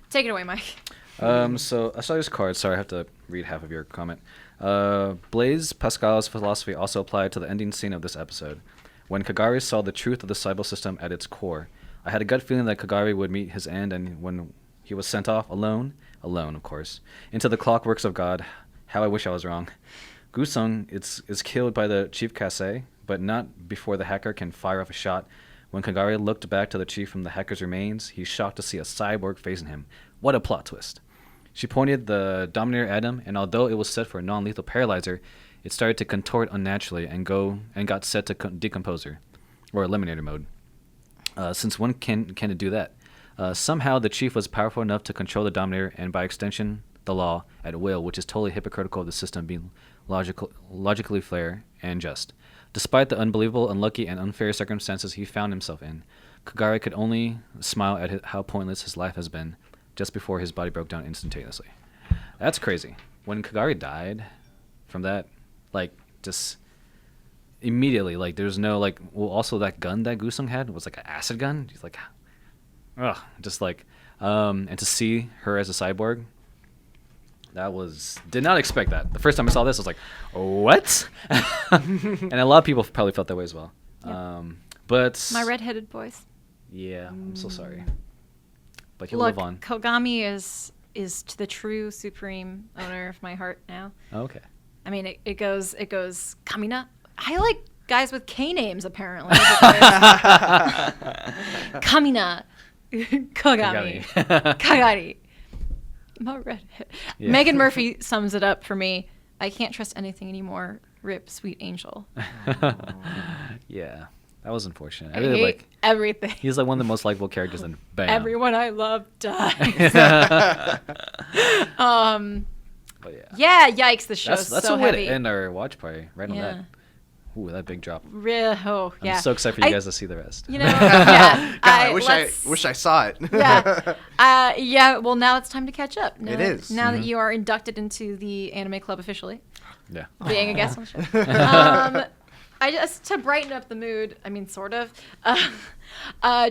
Speaker 1: take it away, Mike.
Speaker 2: So Australia's card. Sorry, I have to read half of your comment. Blaise Pascal's philosophy also applied to the ending scene of this episode. When Kagari saw the truth of the Cybele system at its core, I had a gut feeling that Kagari would meet his end, and when he was sent off alone, of course, into the clockworks of God, how I wish I was wrong. Gusung is killed by the Chief Kase, but not before the hacker can fire off a shot. When Kagari looked back to the chief from the hacker's remains, he's shocked to see a cyborg facing him. What a plot twist. She pointed the Dominator at him, and although it was set for a non-lethal paralyzer, it started to contort unnaturally and got set to decomposer, or eliminator mode. Since when can it do that? Somehow the chief was powerful enough to control the Dominator, and by extension, the law, at will, which is totally hypocritical of the system being logically fair and just. Despite the unbelievable, unlucky, and unfair circumstances he found himself in, Kagari could only smile at how pointless his life has been just before his body broke down instantaneously. That's crazy. When Kagari died from that, like, just immediately, like, there's no, like, well, also that gun that Gusung had was like an acid gun. He's like, ugh, just like, and to see her as a cyborg, did not expect that. The first time I saw this, I was like, what? And a lot of people probably felt that way as well.
Speaker 1: Yep.
Speaker 2: But
Speaker 1: My redheaded boys.
Speaker 2: yeah, I'm so sorry. But he'll
Speaker 1: Look,
Speaker 2: live on.
Speaker 1: Kogami is the true supreme owner of my heart now.
Speaker 2: Oh, okay.
Speaker 1: I mean, it goes Kamina. I like guys with K names apparently. Kamina, Kogami, Kagari. I'm a redhead.
Speaker 2: Yeah.
Speaker 1: Megan Murphy sums it up for me. I can't trust anything anymore. Rip, sweet angel.
Speaker 2: Yeah, that was unfortunate.
Speaker 1: I
Speaker 2: I really
Speaker 1: hate
Speaker 2: like
Speaker 1: everything.
Speaker 2: He's like one of the most likable characters, and bam.
Speaker 1: Everyone I love dies.
Speaker 2: But yeah.
Speaker 1: Yeah, yikes! The show's
Speaker 2: That's
Speaker 1: so
Speaker 2: a way
Speaker 1: heavy.
Speaker 2: to end our watch party right on
Speaker 1: Yeah.
Speaker 2: that. Ooh, that big drop.
Speaker 1: Oh, yeah.
Speaker 2: I'm so excited for you guys to see the rest.
Speaker 1: You know, yeah.
Speaker 3: God, I wish I saw it.
Speaker 1: Yeah. Yeah. Well, now it's time to catch up. Now,
Speaker 3: It is.
Speaker 1: Now that you are inducted into the Anime Club officially,
Speaker 2: Yeah.
Speaker 1: being a guest on the show. I just to brighten up the mood. I mean, sort of.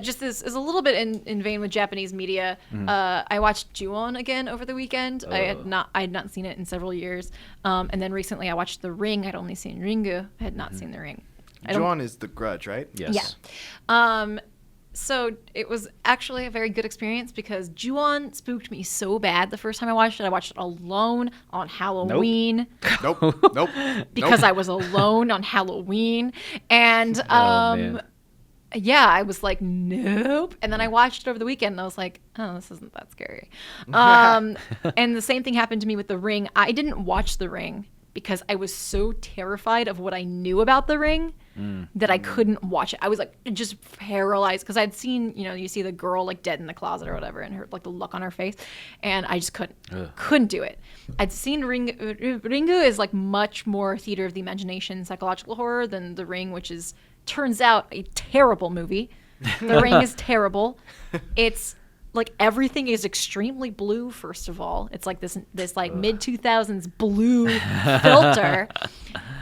Speaker 1: Just is a little bit in vein with Japanese media. I watched Ju-on again over the weekend. I had not seen it in several years. And then recently I watched The Ring. I'd only seen Ringu. I had not seen The Ring.
Speaker 3: Ju-on is The Grudge, right?
Speaker 2: Yes.
Speaker 1: Yeah. So it was actually a very good experience because Ju-on spooked me so bad the first time I watched it. I watched it alone on Halloween.
Speaker 3: Nope.
Speaker 1: Because I was alone on Halloween. And
Speaker 2: Oh, man.
Speaker 1: yeah, I was like, nope. And then I watched it over the weekend and I was like, oh, this isn't that scary. And the same thing happened to me with The Ring. I didn't watch The Ring because I was so terrified of what I knew about The Ring that I couldn't watch it. I was like just paralyzed because I'd seen, you see the girl like dead in the closet or whatever and her like the look on her face. And I just couldn't do it. I'd seen Ringu is like much more theater of the imagination, psychological horror than The Ring, which is turns out a terrible movie. The Ring is terrible. It's like everything is extremely blue. First of all, it's like this like mid 2000s blue filter.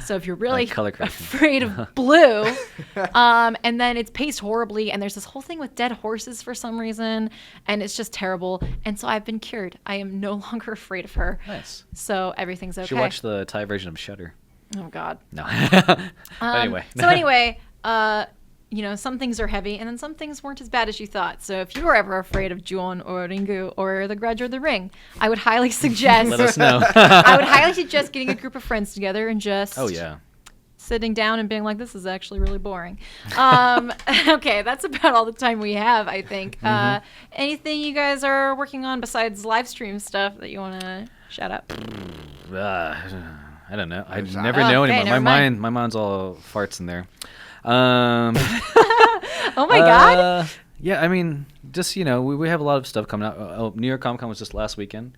Speaker 1: So if you're really afraid of blue, and then it's paced horribly, and there's this whole thing with dead horses for some reason, and it's just terrible. And so I've been cured. I am no longer afraid of her.
Speaker 2: Nice.
Speaker 1: So everything's okay.
Speaker 2: You should watch the Thai version of Shudder.
Speaker 1: Oh God.
Speaker 2: No. Anyway.
Speaker 1: So anyway, some things are heavy, and then some things weren't as bad as you thought. So if you were ever afraid of Ju-on or Ringu or The Grudge or The Ring, I would highly suggest.
Speaker 2: Let us know.
Speaker 1: I would highly suggest getting a group of friends together and just.
Speaker 2: Oh yeah.
Speaker 1: Sitting down and being like, this is actually really boring. Okay, that's about all the time we have, I think. Anything you guys are working on besides live stream stuff that you want to shout out?
Speaker 2: I don't know. I never know anymore. My mind's all farts in there.
Speaker 1: Oh my God.
Speaker 2: Yeah, I mean, just we have a lot of stuff coming out. New York Comic Con was just last weekend,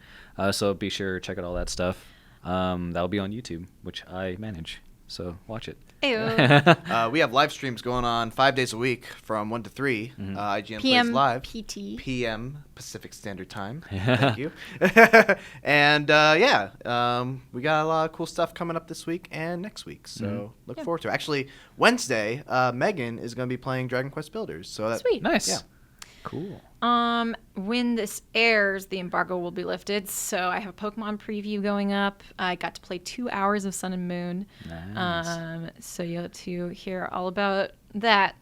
Speaker 2: so be sure to check out all that stuff. That'll be on YouTube, which I manage. So watch it.
Speaker 3: We have live streams going on 5 days a week from 1 to 3. IGN
Speaker 1: PM
Speaker 3: plays live.
Speaker 1: PT.
Speaker 3: PM Pacific Standard Time. Thank you. And we got a lot of cool stuff coming up this week and next week. So look forward to it. Actually, Wednesday, Megan is going to be playing Dragon Quest Builders. So
Speaker 1: sweet.
Speaker 2: Nice.
Speaker 3: Yeah.
Speaker 2: Cool.
Speaker 1: When this airs, the embargo will be lifted. So I have a Pokemon preview going up. I got to play 2 hours of Sun and Moon.
Speaker 2: Nice.
Speaker 1: So you'll have to hear all about that.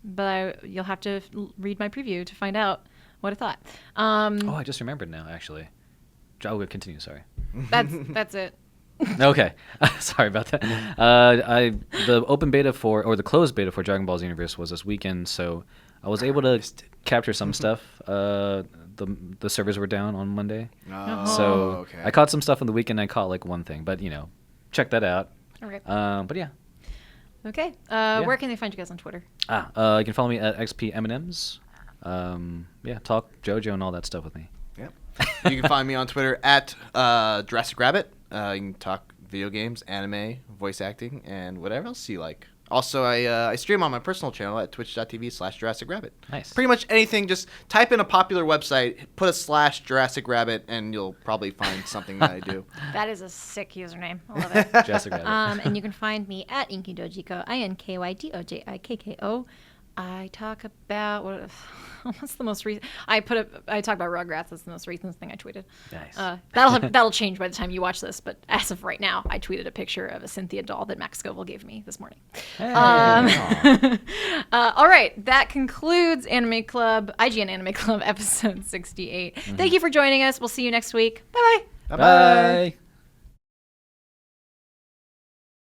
Speaker 1: But you'll have to read my preview to find out what I thought.
Speaker 2: I just remembered now, actually. I will continue, sorry.
Speaker 1: That's it.
Speaker 2: Okay. Sorry about that. The open beta or the closed beta for Dragon Ball Z Universe was this weekend, so I was able to capture some stuff. The servers were down on Monday. So
Speaker 3: okay.
Speaker 2: I caught some stuff on the weekend. I caught like one thing, but check that out.
Speaker 1: Okay.
Speaker 2: But yeah.
Speaker 1: Okay. Where can they find you guys on Twitter?
Speaker 2: You can follow me at XPMNMs. Talk JoJo and all that stuff with me.
Speaker 3: Yep. You can find me on Twitter at Jurassic Rabbit. You can talk video games, anime, voice acting, and whatever else you like. Also, I stream on my personal channel at twitch.tv/Jurassic Rabbit.
Speaker 2: Nice.
Speaker 3: Pretty much anything, just type in a popular website, put a / Jurassic Rabbit, and you'll probably find something that I do.
Speaker 1: That is a sick username. I love it.
Speaker 2: Jurassic Rabbit.
Speaker 1: And you can find me at Inkydojiko, INKYDOJIKKO. I talk about what's the most recent? I talk about Rugrats. That's the most recent thing I tweeted.
Speaker 2: Nice.
Speaker 1: That'll change by the time you watch this. But as of right now, I tweeted a picture of a Cynthia doll that Max Scoville gave me this morning.
Speaker 2: Hey.
Speaker 1: All right, that concludes Anime Club, IGN Anime Club, episode 68. Thank you for joining us. We'll see you next week. Bye bye.
Speaker 2: Bye.